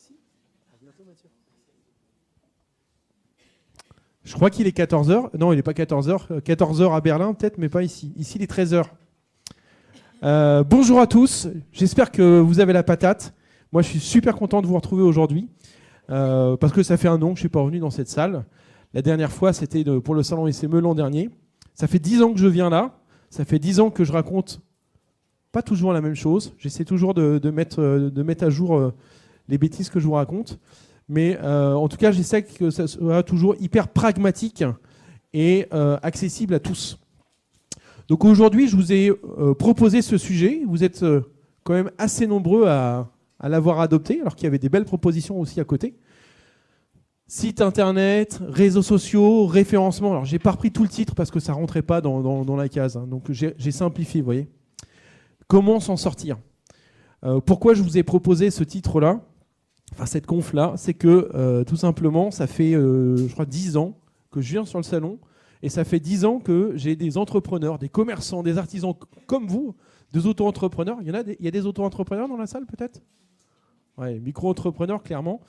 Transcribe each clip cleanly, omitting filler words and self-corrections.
Merci. À bientôt, Mathieu. Je crois qu'il est 14h. Non, il n'est pas 14h. 14h à Berlin, peut-être, mais pas ici. Ici, il est 13h. Bonjour à tous. J'espère que vous avez la patate. Moi, je suis super content de vous retrouver aujourd'hui parce que ça fait un an que je ne suis pas revenu dans cette salle. La dernière fois, c'était pour le salon SME l'an dernier. Ça fait 10 ans que je viens là. Ça fait 10 ans que je raconte pas toujours la même chose. J'essaie toujours de mettre à jour les bêtises que je vous raconte. Mais en tout cas, j'essaie que ça soit toujours hyper pragmatique et accessible à tous. Donc aujourd'hui, je vous ai proposé ce sujet. Vous êtes quand même assez nombreux à l'avoir adopté, alors qu'il y avait des belles propositions aussi à côté. Site internet, réseaux sociaux, référencement. Alors, j'ai pas repris tout le titre parce que ça rentrait pas dans la case. Hein. Donc, j'ai simplifié, vous voyez. Comment s'en sortir ? Pourquoi je vous ai proposé ce titre-là, enfin cette conf-là, c'est que tout simplement, ça fait, je crois, 10 ans que je viens sur le salon et ça fait 10 ans que j'ai des entrepreneurs, des commerçants, des artisans comme vous, des auto-entrepreneurs. Il y a des auto-entrepreneurs dans la salle, peut-être ? Ouais, micro-entrepreneurs, clairement.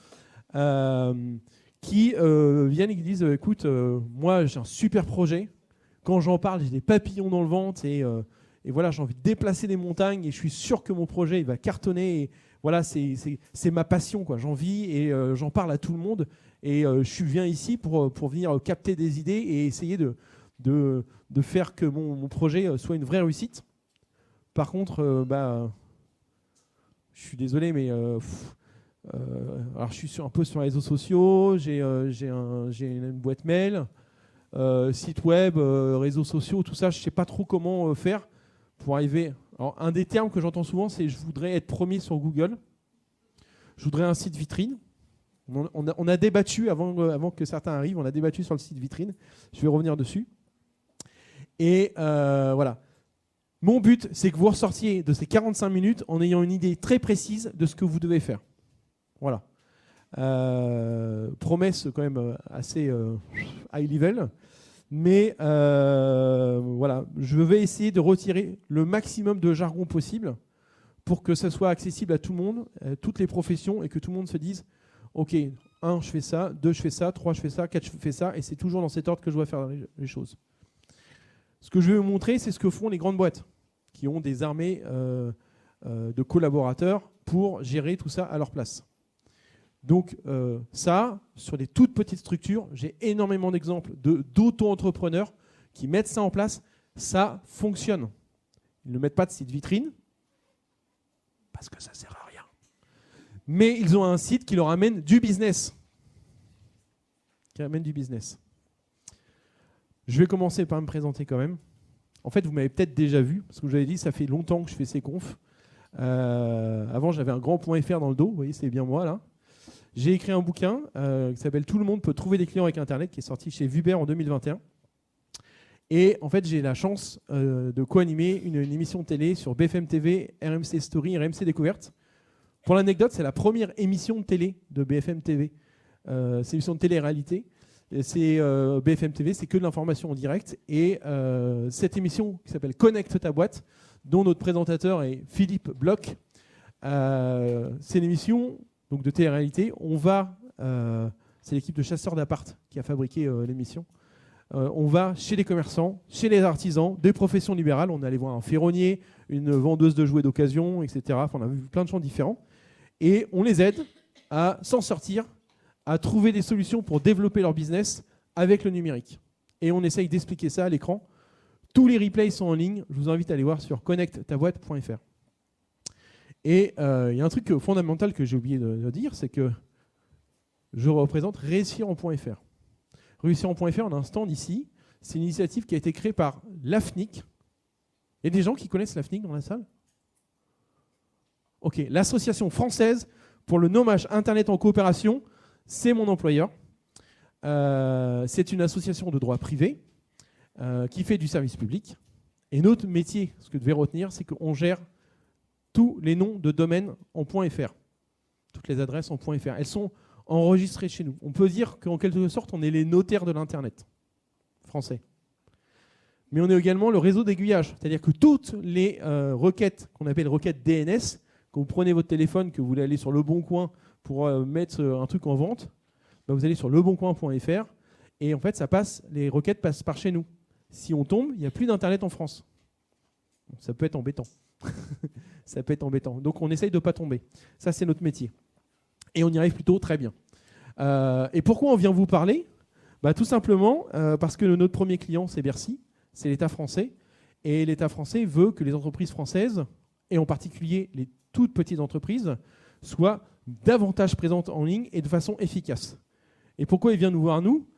Qui viennent et qui disent écoute, moi j'ai un super projet, quand j'en parle j'ai des papillons dans le ventre et voilà, j'ai envie de déplacer des montagnes et je suis sûr que mon projet il va cartonner et voilà, c'est ma passion, quoi. J'en vis et j'en parle à tout le monde et je viens ici pour venir capter des idées et essayer de faire que mon projet soit une vraie réussite. Par contre, je suis désolé mais alors je suis un peu sur les réseaux sociaux, j'ai une boîte mail, site web, réseaux sociaux, tout ça, je ne sais pas trop comment faire pour arriver. Alors, un des termes que j'entends souvent, c'est je voudrais être premier sur Google, je voudrais un site vitrine. On a débattu avant que certains arrivent, on a débattu sur le site vitrine, je vais revenir dessus. Et voilà. Mon but, c'est que vous ressortiez de ces 45 minutes en ayant une idée très précise de ce que vous devez faire. Voilà. Promesse quand même assez high level. Mais voilà, je vais essayer de retirer le maximum de jargon possible pour que ça soit accessible à tout le monde, toutes les professions, et que tout le monde se dise ok, 1, je fais ça, 2, je fais ça, 3, je fais ça, 4, je fais ça, et c'est toujours dans cet ordre que je dois faire les choses. Ce que je vais vous montrer, c'est ce que font les grandes boîtes qui ont des armées de collaborateurs pour gérer tout ça à leur place. Donc ça, sur des toutes petites structures, j'ai énormément d'exemples d'auto-entrepreneurs qui mettent ça en place. Ça fonctionne. Ils ne mettent pas de site vitrine parce que ça ne sert à rien. Mais ils ont un site qui leur amène du business. Je vais commencer par me présenter quand même. En fait, vous m'avez peut-être déjà vu, parce que je vous avais dit, ça fait longtemps que je fais ces confs. Avant, j'avais un grand .fr dans le dos. Vous voyez, c'est bien moi là. J'ai écrit un bouquin qui s'appelle « Tout le monde peut trouver des clients avec Internet » qui est sorti chez Vuber en 2021. Et en fait, j'ai la chance de co-animer une émission de télé sur BFM TV, RMC Story, RMC Découverte. Pour l'anecdote, c'est la première émission de télé de BFM TV. C'est une émission de télé-réalité. C'est BFM TV, c'est que de l'information en direct. Et cette émission qui s'appelle « Connecte ta boîte », dont notre présentateur est Philippe Bloch, c'est une émission... Donc de télé-réalité, c'est l'équipe de chasseurs d'appart qui a fabriqué l'émission. On va chez les commerçants, chez les artisans, des professions libérales. On est allé voir un ferronnier, une vendeuse de jouets d'occasion, etc. Enfin, on a vu plein de gens différents. Et on les aide à s'en sortir, à trouver des solutions pour développer leur business avec le numérique. Et on essaye d'expliquer ça à l'écran. Tous les replays sont en ligne. Je vous invite à aller voir sur connectetaboîte.fr. Et il y a un truc fondamental que j'ai oublié de dire, c'est que je représente Réussiren.fr. Réussiren.fr, on a un stand ici. C'est une initiative qui a été créée par l'AFNIC. Il y a des gens qui connaissent l'AFNIC dans la salle ? Ok, l'Association française pour le nommage Internet en coopération, c'est mon employeur. C'est une association de droit privé qui fait du service public. Et notre métier, ce que vous devez retenir, c'est qu'on gère tous les noms de domaines en .fr, toutes les adresses en .fr. Elles sont enregistrées chez nous. On peut dire qu'en quelque sorte, on est les notaires de l'Internet français. Mais on est également le réseau d'aiguillage, c'est-à-dire que toutes les requêtes qu'on appelle requêtes DNS, Quand vous prenez votre téléphone, que vous voulez aller sur Le Bon Coin pour mettre un truc en vente, bah, vous allez sur leboncoin.fr et en fait, les requêtes passent par chez nous. Si on tombe, il n'y a plus d'Internet en France. Bon, ça peut être embêtant. Ça peut être embêtant. Donc, on essaye de ne pas tomber. Ça, c'est notre métier. Et on y arrive plutôt très bien. Et pourquoi on vient vous parler ? Bah, tout simplement parce que notre premier client, c'est Bercy, c'est l'État français. Et l'État français veut que les entreprises françaises, et en particulier les toutes petites entreprises, soient davantage présentes en ligne et de façon efficace. Et pourquoi il vient nous voir, nous ?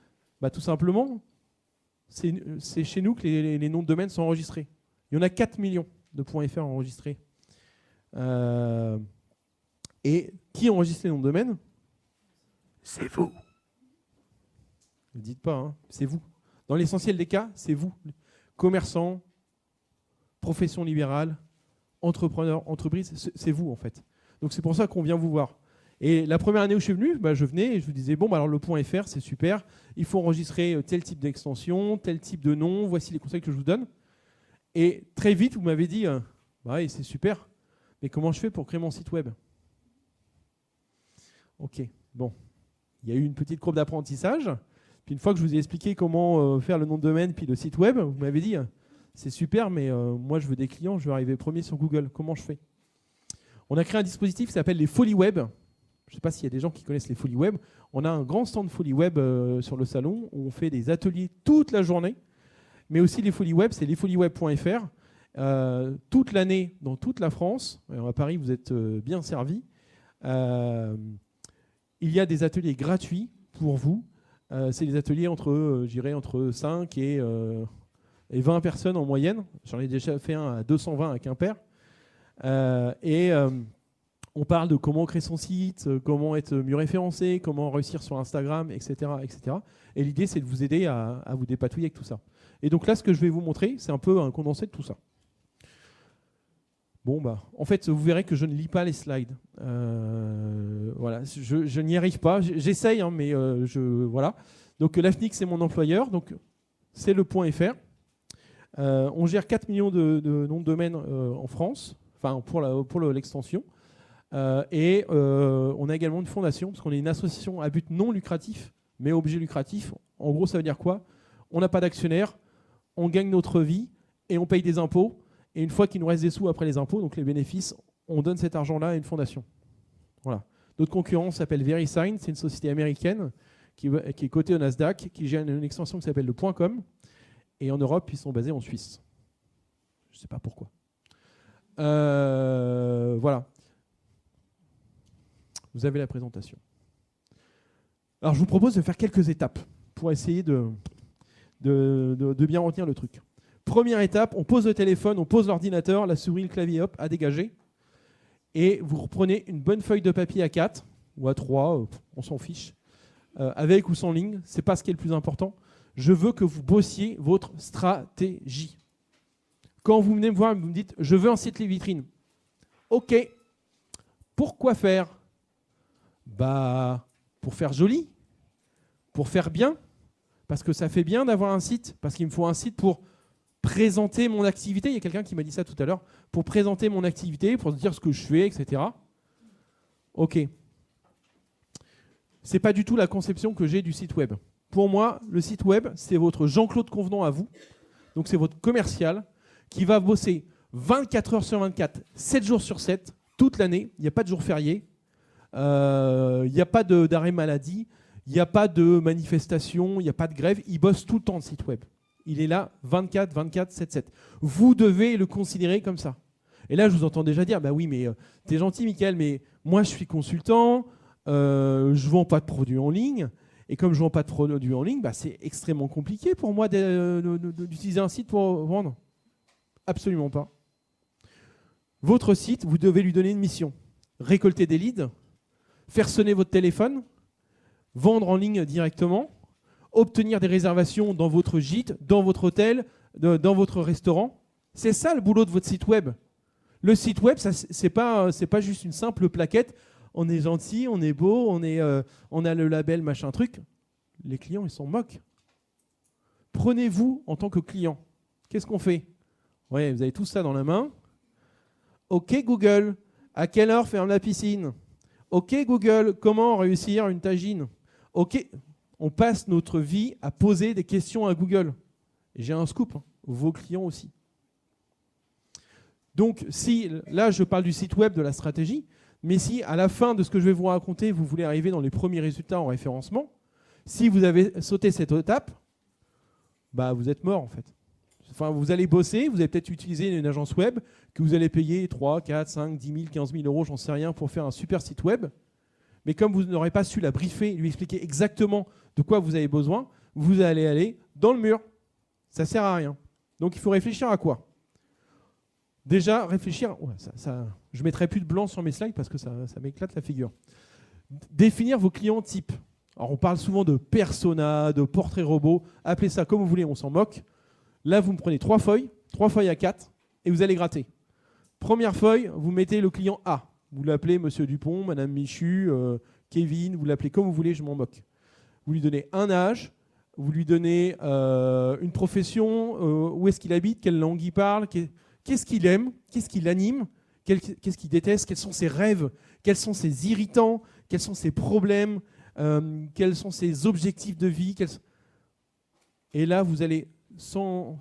Bah, tout simplement, c'est chez nous que les noms de domaine sont enregistrés. Il y en a 4 millions de .fr enregistrés. Et qui enregistre les noms de domaine ? C'est vous. Ne dites pas, hein, c'est vous. Dans l'essentiel des cas, c'est vous. Commerçants, profession libérale, entrepreneurs, entreprises, c'est vous en fait. Donc c'est pour ça qu'on vient vous voir. Et la première année où je suis venu, bah, je venais et je vous disais, bon, bah, alors le .fr, c'est super, il faut enregistrer tel type d'extension, tel type de nom, voici les conseils que je vous donne. Et très vite, vous m'avez dit, bah, oui, c'est super, mais comment je fais pour créer mon site web ? Ok, bon. Il y a eu une petite courbe d'apprentissage. Puis une fois que je vous ai expliqué comment faire le nom de domaine puis le site web, vous m'avez dit, c'est super, mais moi je veux des clients, je veux arriver premier sur Google. Comment je fais ? On a créé un dispositif qui s'appelle les Folies Web. Je ne sais pas s'il y a des gens qui connaissent les Folies Web. On a un grand stand Folies Web sur le salon où on fait des ateliers toute la journée. Mais aussi les Folies Web, c'est lesfoliesweb.fr. Toute l'année, dans toute la France, alors à Paris vous êtes bien servis, il y a des ateliers gratuits pour vous. C'est des ateliers entre 5 et 20 personnes en moyenne. J'en ai déjà fait un à 220 à Quimper. On parle de comment créer son site, comment être mieux référencé, comment réussir sur Instagram, etc. etc. Et l'idée, c'est de vous aider à vous dépatouiller avec tout ça. Et donc là, ce que je vais vous montrer, c'est un peu un condensé de tout ça. Bon, bah, en fait, vous verrez que je ne lis pas les slides. Voilà, je n'y arrive pas. J'essaye, hein, mais voilà. Donc, l'AFNIC, c'est mon employeur. Donc, c'est le .fr. On gère 4 millions de noms de domaine en France, enfin, pour l'extension. Et on a également une fondation, parce qu'on est une association à but non lucratif, mais objet lucratif. En gros, ça veut dire quoi ? On n'a pas d'actionnaire, on gagne notre vie et on paye des impôts. Et une fois qu'il nous reste des sous après les impôts, donc les bénéfices, on donne cet argent-là à une fondation. Voilà. Notre concurrent s'appelle VeriSign, c'est une société américaine qui est cotée au Nasdaq, qui gère une extension qui s'appelle le .com. Et en Europe, ils sont basés en Suisse. Je ne sais pas pourquoi. Voilà. Vous avez la présentation. Alors, je vous propose de faire quelques étapes pour essayer de bien retenir le truc. Première étape, on pose le téléphone, on pose l'ordinateur, la souris, le clavier, hop, à dégager. Et vous reprenez une bonne feuille de papier A4 ou A3, on s'en fiche, avec ou sans ligne, c'est pas ce qui est le plus important. Je veux que vous bossiez votre stratégie. Quand vous venez me voir et vous me dites « je veux un site les vitrines ». Ok, pourquoi faire ? Bah, pour faire joli, pour faire bien, parce que ça fait bien d'avoir un site, parce qu'il me faut un site pour présenter mon activité. Il y a quelqu'un qui m'a dit ça tout à l'heure, pour présenter mon activité, pour dire ce que je fais, etc. Ok. C'est pas du tout la conception que j'ai du site web. Pour moi, le site web, c'est votre Jean-Claude Convenant à vous. Donc, c'est votre commercial qui va bosser 24 heures sur 24, 7 jours sur 7, toute l'année. Il n'y a pas de jour férié. Il n'y a pas d'arrêt maladie. Il n'y a pas de manifestation. Il n'y a pas de grève. Il bosse tout le temps, le site web. Il est là 24, 24, 7, 7. Vous devez le considérer comme ça. Et là, je vous entends déjà dire, bah oui, mais t'es gentil, Mickaël, mais moi, je suis consultant, je ne vends pas de produits en ligne. Et comme je ne vends pas de produits en ligne, bah, c'est extrêmement compliqué pour moi d'utiliser un site pour vendre. Absolument pas. Votre site, vous devez lui donner une mission. Récolter des leads, faire sonner votre téléphone, vendre en ligne directement, obtenir des réservations dans votre gîte, dans votre hôtel, dans votre restaurant. C'est ça le boulot de votre site web. Le site web, c'est pas juste une simple plaquette. On est gentil, on est beau, on a le label, machin truc. Les clients, ils s'en moquent. Prenez-vous en tant que client. Qu'est-ce qu'on fait ? Ouais, vous avez tout ça dans la main. OK, Google, À quelle heure ferme la piscine? Ok Google, comment réussir une tagine? Ok, on passe notre vie à poser des questions à Google. Et j'ai un scoop, hein, vos clients aussi. Donc, si, là, je parle du site web, de la stratégie, mais si, à la fin de ce que je vais vous raconter, vous voulez arriver dans les premiers résultats en référencement, si vous avez sauté cette étape, bah, vous êtes mort, en fait. Enfin, vous allez bosser, vous allez peut-être utiliser une agence web que vous allez payer 3, 4, 5, 10 000, 15 000 euros, j'en sais rien, pour faire un super site web. Mais comme vous n'aurez pas su la briefer, lui expliquer exactement de quoi vous avez besoin, vous allez aller dans le mur. Ça ne sert à rien. Donc, il faut réfléchir à quoi? Déjà, réfléchir... Ouais, je ne mettrai plus de blanc sur mes slides parce que ça m'éclate la figure. Définir vos clients types. Alors, on parle souvent de persona, de portrait robot. Appelez ça comme vous voulez, on s'en moque. Là, vous me prenez 3 feuilles à 4, et vous allez gratter. Première feuille, vous mettez le client A. Vous l'appelez Monsieur Dupont, Madame Michu, Kevin, vous l'appelez comme vous voulez, je m'en moque. Vous lui donnez un âge, vous lui donnez une profession, où est-ce qu'il habite, quelle langue il parle, qu'est-ce qu'il aime, qu'est-ce qui l'anime, qu'est-ce qu'il déteste, quels sont ses rêves, quels sont ses irritants, quels sont ses problèmes, quels sont ses objectifs de vie. Et là, vous allez... Sans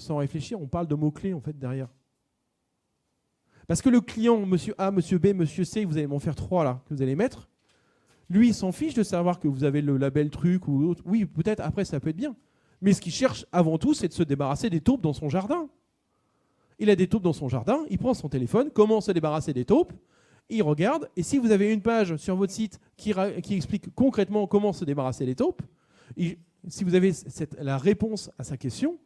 réfléchir, on parle de mots-clés en fait derrière. Parce que le client, monsieur A, monsieur B, monsieur C, vous allez m'en faire 3 là, que vous allez mettre, lui il s'en fiche de savoir que vous avez le label truc ou autre. Oui, peut-être après ça peut être bien. Mais ce qu'il cherche avant tout, c'est de se débarrasser des taupes dans son jardin. Il a des taupes dans son jardin, il prend son téléphone, comment se débarrasser des taupes, il regarde, et si vous avez une page sur votre site qui explique concrètement comment se débarrasser des taupes, si vous avez la réponse à sa question,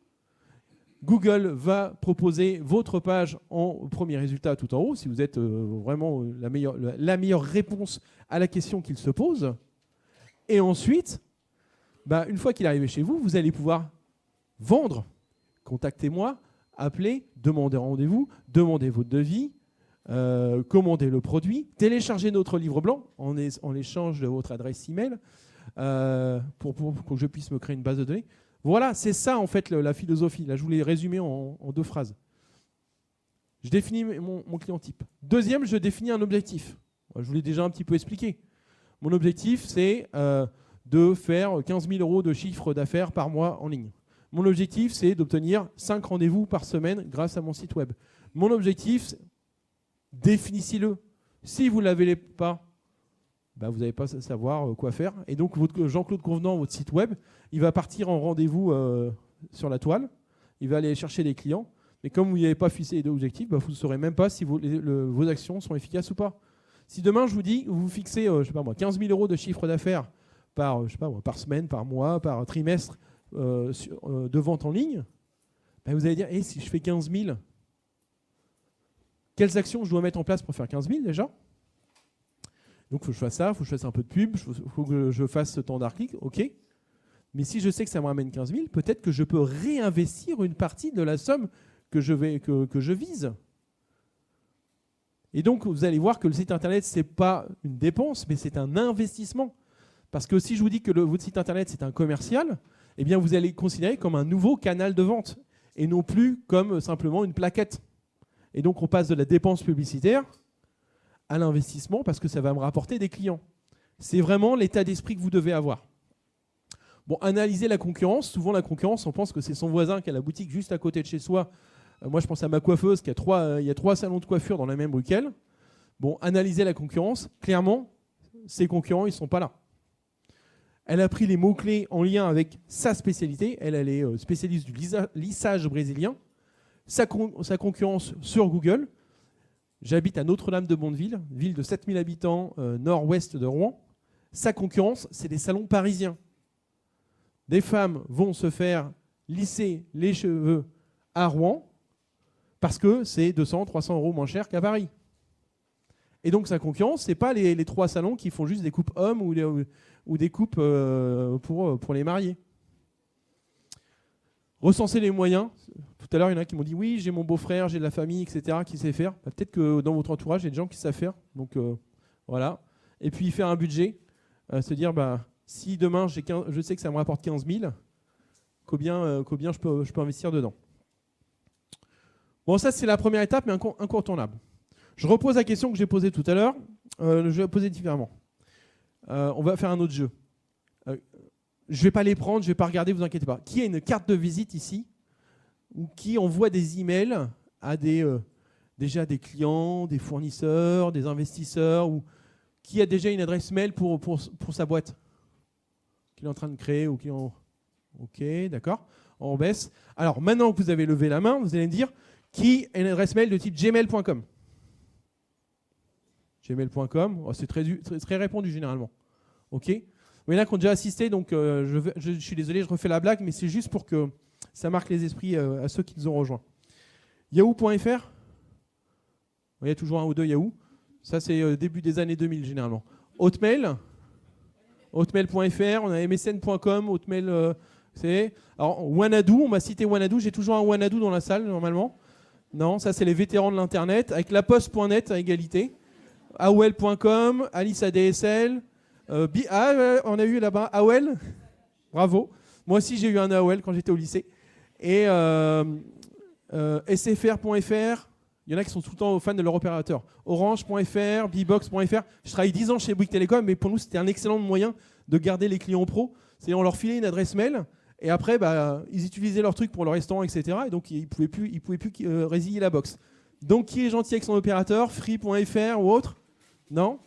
Google va proposer votre page en premier résultat tout en haut, si vous êtes vraiment la meilleure réponse à la question qu'il se pose. Et ensuite, une fois qu'il est arrivé chez vous, vous allez pouvoir vendre. Contactez-moi, appelez, demandez rendez-vous, demandez votre devis, commandez le produit, téléchargez notre livre blanc en échange de votre adresse email. Pour que je puisse me créer une base de données. Voilà, c'est ça en fait la philosophie. Là, je voulais résumer en 2 phrases. Je définis mon client type. Deuxième, je définis un objectif. Je vous l'ai déjà un petit peu expliqué. Mon objectif, c'est de faire 15 000 euros de chiffre d'affaires par mois en ligne. Mon objectif, c'est d'obtenir 5 rendez-vous par semaine grâce à mon site web. Mon objectif, définissez-le. Si vous ne l'avez pas, vous n'allez pas savoir quoi faire. Et donc, votre Jean-Claude Convenant, votre site web, il va partir en rendez-vous sur la toile. Il va aller chercher des clients. Mais comme vous n'avez pas fixé d'objectif, vous ne saurez même pas si vos actions sont efficaces ou pas. Si demain, je vous dis, vous fixez 15 000 euros de chiffre d'affaires par semaine, par mois, par trimestre de vente en ligne, vous allez dire, si je fais 15 000, quelles actions je dois mettre en place pour faire 15 000 déjà ? Donc, il faut que je fasse ça, il faut que je fasse un peu de pub, il faut que je fasse ce temps d'article, ok. Mais si je sais que ça me ramène 15 000, peut-être que je peux réinvestir une partie de la somme que je vise. Et donc, vous allez voir que le site internet, ce n'est pas une dépense, mais c'est un investissement. Parce que si je vous dis que votre site internet, c'est un commercial, eh bien, vous allez le considérer comme un nouveau canal de vente et non plus comme simplement une plaquette. Et donc, on passe de la dépense publicitaire à l'investissement parce que ça va me rapporter des clients. C'est vraiment l'état d'esprit que vous devez avoir. Bon, analysez la concurrence. Souvent, la concurrence, on pense que c'est son voisin qui a la boutique juste à côté de chez soi. Moi, je pense à ma coiffeuse qui a il y a 3 salons de coiffure dans la même rue qu'elle. Bon, analysez la concurrence. Clairement, ces concurrents, ils ne sont pas là. Elle a pris les mots-clés en lien avec sa spécialité. Elle est spécialiste du lissage brésilien. Sa concurrence sur Google. J'habite à Notre-Dame-de-Bondeville, ville de 7000 habitants, nord-ouest de Rouen. Sa concurrence, c'est des salons parisiens. Des femmes vont se faire lisser les cheveux à Rouen parce que c'est 200, 300 euros moins cher qu'à Paris. Et donc sa concurrence, ce n'est pas les 3 salons qui font juste des coupes hommes ou des coupes pour les mariés. Recensez les moyens. Tout à l'heure, il y en a qui m'ont dit « Oui, j'ai mon beau-frère, j'ai de la famille, etc. qui sait faire. » Peut-être que dans votre entourage, il y a des gens qui savent faire. Donc voilà. Et puis faire un budget. Se dire, si demain, je sais que ça me rapporte 15 000, combien je peux investir dedans. Bon, ça, c'est la première étape, mais incontournable. Je repose la question que j'ai posée tout à l'heure. Je vais la poser différemment. On va faire un autre jeu. Je ne vais pas les prendre, je ne vais pas regarder, vous inquiétez pas. Qui a une carte de visite ici ou qui envoie des emails à déjà des clients, des fournisseurs, des investisseurs, ou qui a déjà une adresse mail pour sa boîte qu'il est en train de créer ou qui en... Ok, d'accord. On baisse. Alors maintenant que vous avez levé la main, vous allez me dire qui a une adresse mail de type gmail.com. Gmail.com, oh, c'est très répandu généralement. Ok. Il y en a qui ont déjà assisté, donc je suis désolé, je refais la blague, mais c'est juste pour que ça marque les esprits à ceux qui nous ont rejoints. Yahoo.fr. Il y a toujours un ou deux Yahoo. Ça, c'est début des années 2000 généralement. Hotmail. Hotmail.fr. On a msn.com. Hotmail, c'est... Alors, Wanadoo. On m'a cité Wanadoo. J'ai toujours un Wanadoo dans la salle, normalement. Non, ça, c'est les vétérans de l'Internet. Avec laposte.net à égalité. AOL.com. Alice ADSL. On a eu là-bas AOL. Bravo. Moi aussi, j'ai eu un AOL quand j'étais au lycée. Et sfr.fr. Il y en a qui sont tout le temps fans de leur opérateur. Orange.fr, bbox.fr. Je travaille 10 ans chez Bouygues Télécom, mais pour nous, c'était un excellent moyen de garder les clients pro. C'est-à-dire, on leur filait une adresse mail, et après, ils utilisaient leur truc pour le restaurant, etc. Et donc, ils ne pouvaient plus résilier la box. Donc, qui est gentil avec son opérateur? Free.fr ou autre? Non?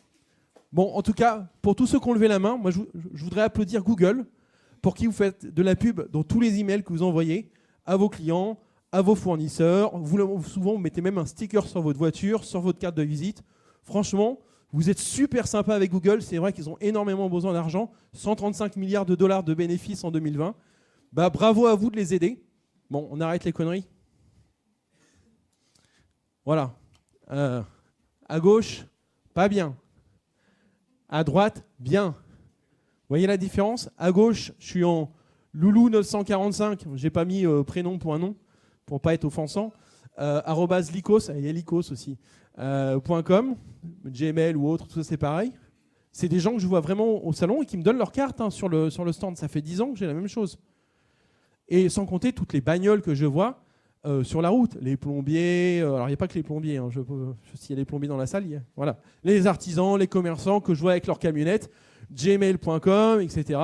Bon, en tout cas, pour tous ceux qui ont levé la main, moi, je voudrais applaudir Google, pour qui vous faites de la pub dans tous les emails que vous envoyez à vos clients, à vos fournisseurs. Souvent, vous mettez même un sticker sur votre voiture, sur votre carte de visite. Franchement, vous êtes super sympa avec Google. C'est vrai qu'ils ont énormément besoin d'argent. 135 milliards de dollars de bénéfices en 2020. Bravo à vous de les aider. Bon, on arrête les conneries. Voilà. À gauche, pas bien. À droite, bien. Vous voyez la différence? À gauche, je suis en Loulou 945. Je n'ai pas mis prénom pour un nom, pour pas être offensant, @lycos, il y a Lycos aussi, .com, Gmail ou autre, tout ça c'est pareil. C'est des gens que je vois vraiment au salon et qui me donnent leur carte sur le stand. Ça fait 10 ans que j'ai la même chose. Et sans compter toutes les bagnoles que je vois sur la route. Les plombiers, alors il n'y a pas que les plombiers, hein, s'il y a des plombiers dans la salle, voilà. Les artisans, les commerçants que je vois avec leurs camionnettes, gmail.com, etc.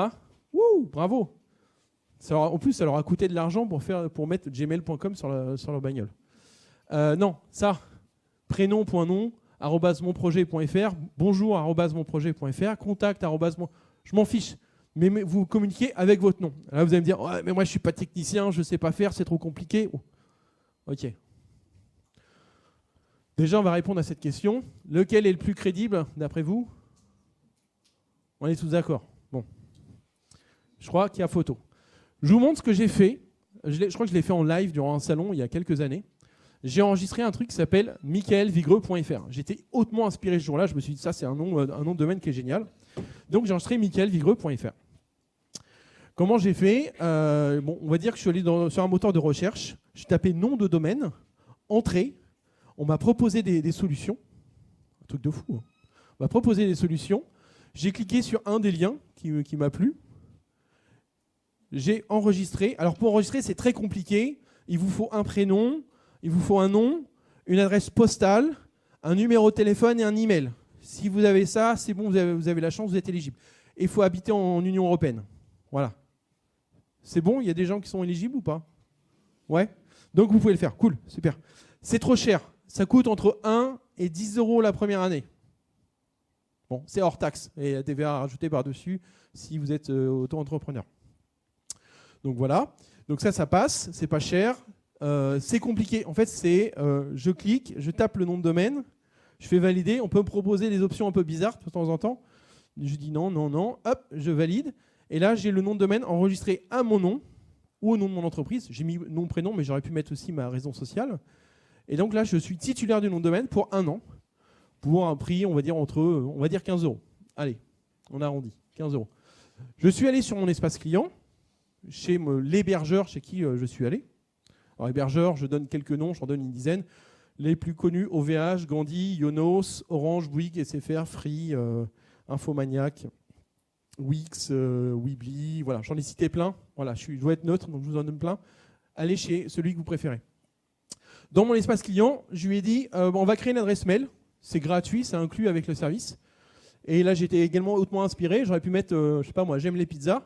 Wouh, bravo! En plus, ça leur a coûté de l'argent pour mettre gmail.com sur leur bagnole. Non, ça, prénom.nom, @monprojet.fr, bonjour @monprojet.fr, contact je m'en fiche. Mais vous communiquez avec votre nom. Là, vous allez me dire, ouais, mais moi, je ne suis pas technicien, je ne sais pas faire, c'est trop compliqué. Oh. Ok. Déjà, on va répondre à cette question. Lequel est le plus crédible, d'après vous? On est tous d'accord. Bon. Je crois qu'il y a photo. Je vous montre ce que j'ai fait. Je crois que je l'ai fait en live durant un salon il y a quelques années. J'ai enregistré un truc qui s'appelle michaelvigreux.fr. J'étais hautement inspiré ce jour-là. Je me suis dit, ça, c'est un nom de domaine qui est génial. Donc, j'ai enregistré michaelvigreux.fr. Comment j'ai fait? On va dire que je suis allé sur un moteur de recherche. J'ai tapé nom de domaine, entrée. On m'a proposé des solutions. Un truc de fou. Hein. On m'a proposé des solutions. J'ai cliqué sur un des liens qui m'a plu. J'ai enregistré. Alors pour enregistrer, c'est très compliqué. Il vous faut un prénom, il vous faut un nom, une adresse postale, un numéro de téléphone et un email. Si vous avez ça, c'est bon, vous avez la chance, vous êtes éligible. Et il faut habiter en Union européenne. Voilà. C'est bon, il y a des gens qui sont éligibles ou pas? Ouais. Donc vous pouvez le faire. Cool, super. C'est trop cher. Ça coûte entre 1 et 10 € la première année. Bon, c'est hors taxe. Et la TVA rajoutée par-dessus si vous êtes auto-entrepreneur. Donc voilà. Donc ça passe. C'est pas cher. C'est compliqué. En fait, je clique, je tape le nom de domaine, je fais valider. On peut me proposer des options un peu bizarres de temps en temps. Je dis non, non, non. Hop, je valide. Et là, j'ai le nom de domaine enregistré à mon nom ou au nom de mon entreprise. J'ai mis nom, prénom, mais j'aurais pu mettre aussi ma raison sociale. Et donc là, je suis titulaire du nom de domaine pour 1 an, pour un prix, on va dire 15 €. Allez, on arrondit, 15 €. Je suis allé sur mon espace client, chez l'hébergeur chez qui je suis allé. Alors, hébergeur, je donne quelques noms, j'en donne une dizaine. Les plus connus, OVH, Gandhi, Yonos, Orange, Bouygues, SFR, Free, Infomaniac, Wix, Weebly, voilà, j'en ai cité plein. Voilà, je dois être neutre, donc je vous en donne plein. Allez chez celui que vous préférez. Dans mon espace client, je lui ai dit, on va créer une adresse mail. c'est gratuit, c'est inclus avec le service. Et là, j'étais également hautement inspiré. J'aurais pu mettre, je sais pas moi, j'aime les pizzas,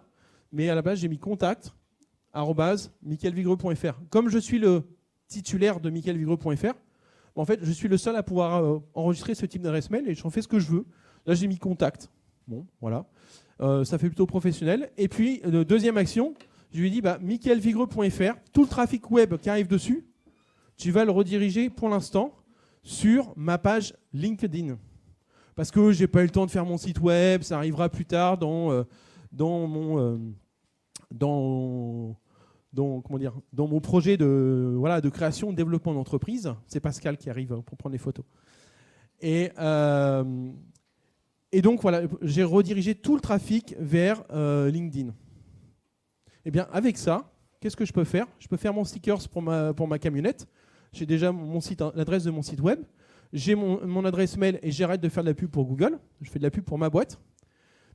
mais à la base, j'ai mis contact @mickaelvigreux.fr. Comme je suis le titulaire de mickaelvigreux.fr, en fait, je suis le seul à pouvoir enregistrer ce type d'adresse mail et j'en fais ce que je veux. Là, j'ai mis contact. Bon, voilà. Ça fait plutôt professionnel. Et puis, deuxième action, je lui ai dit, mickaelvigreux.fr, tout le trafic web qui arrive dessus, tu vas le rediriger pour l'instant sur ma page LinkedIn. Parce que j'ai pas eu le temps de faire mon site web, ça arrivera plus tard dans mon projet de création, de développement d'entreprise. C'est Pascal qui arrive pour prendre les photos. Et donc voilà, j'ai redirigé tout le trafic vers LinkedIn. Et bien avec ça, qu'est-ce que je peux faire? Je peux faire mon stickers pour ma camionnette. J'ai déjà l'adresse de mon site web. J'ai mon adresse mail et j'arrête de faire de la pub pour Google. Je fais de la pub pour ma boîte.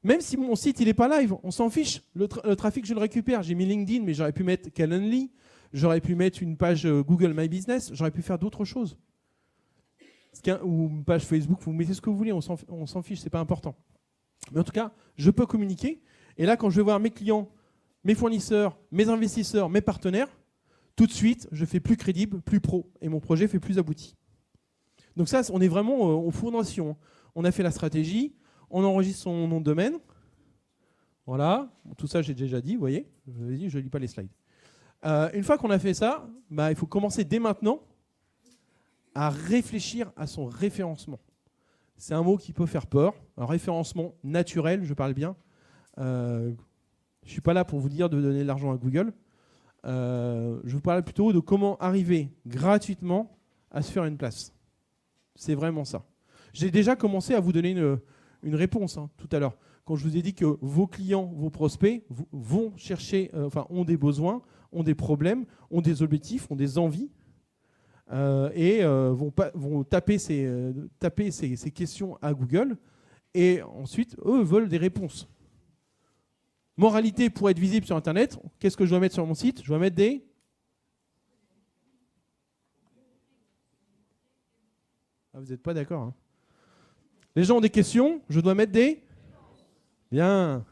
Même si mon site il n'est pas live, on s'en fiche. Le trafic, je le récupère. J'ai mis LinkedIn, mais j'aurais pu mettre Calendly. J'aurais pu mettre une page Google My Business. J'aurais pu faire d'autres choses. Ou une page Facebook, vous mettez ce que vous voulez. On s'en fiche, c'est pas important. Mais en tout cas, je peux communiquer. Et là, quand je vais voir mes clients, mes fournisseurs, mes investisseurs, mes partenaires, tout de suite, je fais plus crédible, plus pro. Et mon projet fait plus abouti. Donc ça, on est vraiment aux fondations. On a fait la stratégie, on enregistre son nom de domaine. Voilà, tout ça j'ai déjà dit, vous voyez. Je ne lis pas les slides. Une fois qu'on a fait ça, il faut commencer dès maintenant à réfléchir à son référencement. C'est un mot qui peut faire peur. Un référencement naturel, je parle bien. Je ne suis pas là pour vous dire de donner de l'argent à Google. Je vous parle plutôt de comment arriver gratuitement à se faire une place. C'est vraiment ça. J'ai déjà commencé à vous donner une réponse tout à l'heure. Quand je vous ai dit que vos clients, vos prospects vont chercher, ont des besoins, ont des problèmes, ont des objectifs, ont des envies, et vont taper ces questions à Google, et ensuite, eux veulent des réponses. Moralité, pour être visible sur Internet, qu'est-ce que je dois mettre sur mon site? Je dois mettre des... Ah, vous n'êtes pas d'accord, hein. Les gens ont des questions, je dois mettre des... Bien.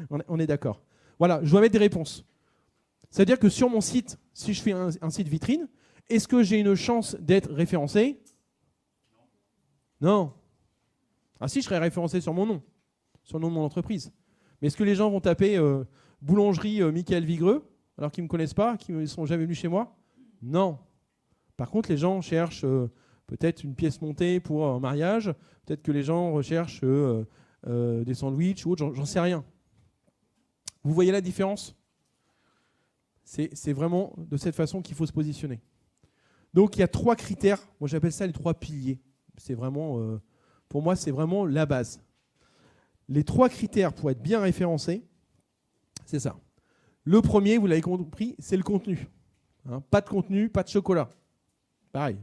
On est d'accord. Voilà, je dois mettre des réponses. C'est-à-dire que sur mon site, si je fais un site vitrine, est-ce que j'ai une chance d'être référencé? Non. Ah si, je serais référencé sur mon nom, sur le nom de mon entreprise. Mais est-ce que les gens vont taper boulangerie Mickaël Vigreux, alors qu'ils ne me connaissent pas, qu'ils ne sont jamais venus chez moi? Non. Par contre, les gens cherchent peut-être une pièce montée pour un mariage, peut-être que les gens recherchent des sandwichs ou autre, j'en sais rien. Vous voyez la différence? C'est vraiment de cette façon qu'il faut se positionner. Donc il y a 3 critères, moi j'appelle ça les 3 piliers. C'est vraiment, pour moi, c'est vraiment la base. Les 3 critères pour être bien référencé, c'est ça. Le premier, vous l'avez compris, c'est le contenu. Pas de contenu, pas de chocolat. Pareil.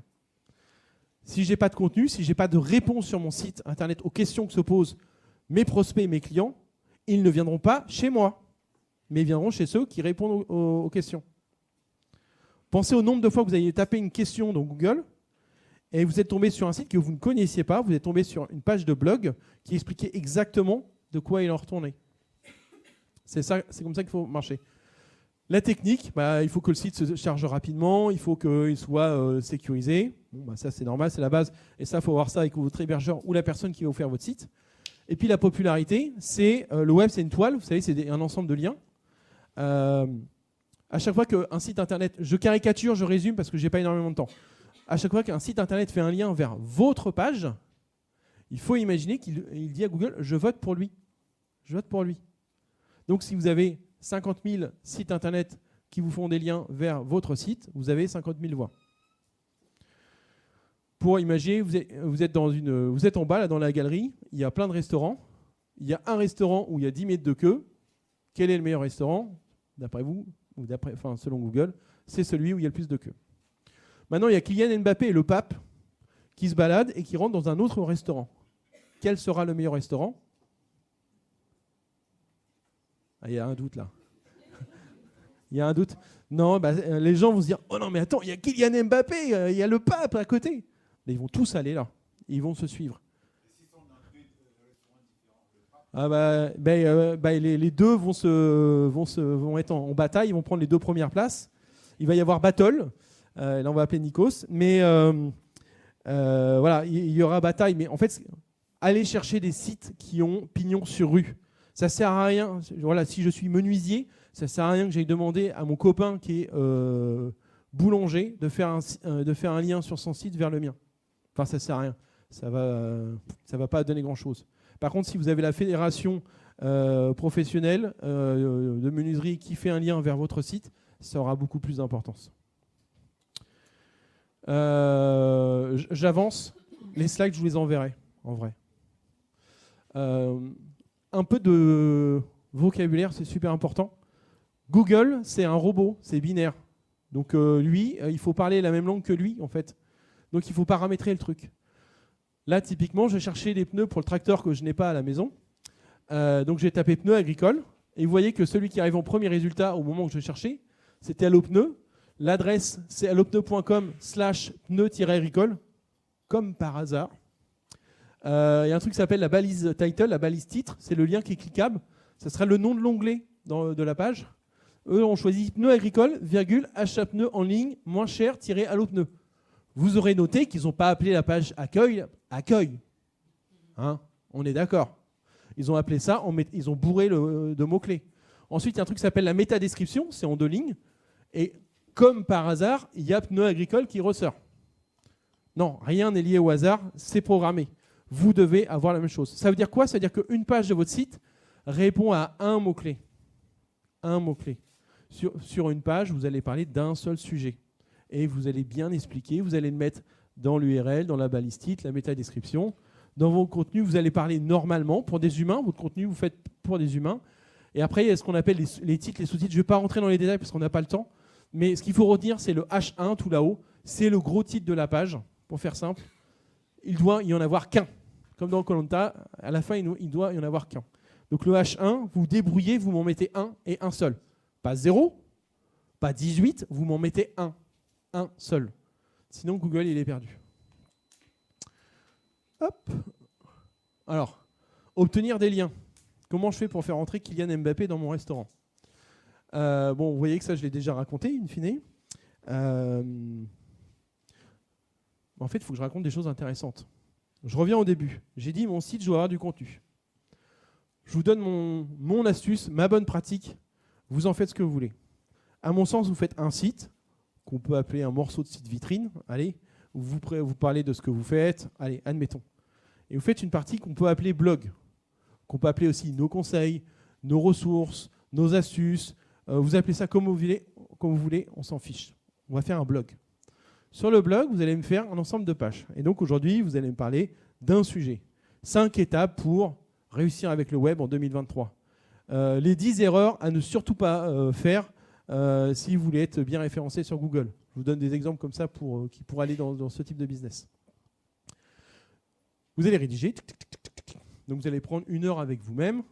Si je n'ai pas de contenu, si je n'ai pas de réponse sur mon site internet aux questions que se posent mes prospects et mes clients, ils ne viendront pas chez moi, mais ils viendront chez ceux qui répondent aux questions. Pensez au nombre de fois que vous avez tapé une question dans Google et vous êtes tombé sur un site que vous ne connaissiez pas, vous êtes tombé sur une page de blog qui expliquait exactement de quoi il en retournait. C'est comme ça qu'il faut marcher. La technique, il faut que le site se charge rapidement, il faut qu'il soit sécurisé. Ça, c'est normal, c'est la base. Et ça, il faut voir ça avec votre hébergeur ou la personne qui va vous faire votre site. Et puis la popularité, c'est le web, c'est une toile, vous savez, c'est un ensemble de liens. À chaque fois qu'un site internet, je caricature, je résume parce que je n'ai pas énormément de temps. À chaque fois qu'un site internet fait un lien vers votre page, il faut imaginer qu'il dit à Google, je vote pour lui. Je vote pour lui. Donc si vous avez 50 000 sites internet qui vous font des liens vers votre site, vous avez 50 000 voix. Pour imaginer, vous êtes en bas là, dans la galerie, il y a plein de restaurants. Il y a un restaurant où il y a 10 mètres de queue. Quel est le meilleur restaurant, d'après vous, ou selon Google? C'est celui où il y a le plus de queue. Maintenant, il y a Kylian Mbappé et le pape qui se baladent et qui rentrent dans un autre restaurant. Quel sera le meilleur restaurant? Il y a un doute là. Il y a un doute. Non, les gens vont se dire, oh non mais attends, il y a Kylian Mbappé, il y a le pape à côté. Mais ils vont tous aller là. ils vont se suivre. Les deux vont être en bataille, ils vont prendre les 2 premières places. Il va y avoir battle, là on va appeler Nikos, mais voilà, il y aura bataille. Mais en fait, allez chercher des sites qui ont pignon sur rue. Ça sert à rien. Voilà, si je suis menuisier, ça sert à rien que j'aille demander à mon copain qui est boulanger de faire un lien sur son site vers le mien. Enfin, ça sert à rien. Ça va pas donner grand-chose. Par contre, si vous avez la fédération professionnelle de menuiserie qui fait un lien vers votre site, ça aura beaucoup plus d'importance. J'avance. Les slides, je vous les enverrai, en vrai. Un peu de vocabulaire, c'est super important. Google, c'est un robot, c'est binaire. Donc lui, il faut parler la même langue que lui, en fait. Donc il faut paramétrer le truc. Là, typiquement, je cherchais des pneus pour le tracteur que je n'ai pas à la maison. Donc j'ai tapé pneus agricoles. Et vous voyez que celui qui arrive en premier résultat au moment que je cherchais, c'était Allopneu. L'adresse, c'est allopneu.com/pneu-agricole, comme par hasard. Il y a un truc qui s'appelle la balise title, la balise titre. C'est le lien qui est cliquable. Ça sera le nom de l'onglet de la page. Eux ont choisi pneu agricole, achat pneu en ligne, moins cher, Allopneu. Vous aurez noté qu'ils n'ont pas appelé la page accueil. Hein, on est d'accord. Ils ont appelé ça, ils ont bourré de mots-clés. Ensuite, il y a un truc qui s'appelle la métadescription, c'est en 2 lignes. Et comme par hasard, il y a pneu agricole qui ressort. Non, rien n'est lié au hasard, c'est programmé. Vous devez avoir la même chose. Ça veut dire quoi? Ça veut dire qu'une page de votre site répond à un mot-clé. Un mot-clé. Sur une page, vous allez parler d'un seul sujet. Et vous allez bien expliquer, vous allez le mettre dans l'URL, dans la balise titre, la métadescription. Dans vos contenus, vous allez parler normalement pour des humains. Votre contenu, vous faites pour des humains. Et après, il y a ce qu'on appelle les titres, les sous-titres. Je ne vais pas rentrer dans les détails parce qu'on n'a pas le temps. Mais ce qu'il faut retenir, c'est le H1 tout là-haut. C'est le gros titre de la page, pour faire simple. Il doit y en avoir qu'un. Comme dans Koh-Lanta, à la fin, il doit y en avoir qu'un. Donc le H1, vous débrouillez, vous m'en mettez un et un seul. Pas 0, pas 18, vous m'en mettez un. Un seul. Sinon, Google, il est perdu. Hop. Alors, obtenir des liens. Comment je fais pour faire entrer Kylian Mbappé dans mon restaurant? Bon, vous voyez que ça, je l'ai déjà raconté, in fine. En fait, il faut que je raconte des choses intéressantes. Je reviens au début. J'ai dit, mon site, je dois avoir du contenu. Je vous donne mon astuce, ma bonne pratique. Vous en faites ce que vous voulez. À mon sens, vous faites un site qu'on peut appeler un morceau de site vitrine. Allez, vous parlez de ce que vous faites. Allez, admettons. Et vous faites une partie qu'on peut appeler blog, qu'on peut appeler aussi nos conseils, nos ressources, nos astuces. Vous appelez ça comme vous voulez, on s'en fiche. On va faire un blog. Sur le blog, vous allez me faire un ensemble de pages. Et donc aujourd'hui, vous allez me parler d'un sujet. 5 étapes pour réussir avec le web en 2023. Les 10 erreurs à ne surtout pas faire si vous voulez être bien référencé sur Google. Je vous donne des exemples comme ça pour aller dans ce type de business. Vous allez rédiger. Donc vous allez prendre 1 heure avec vous-même.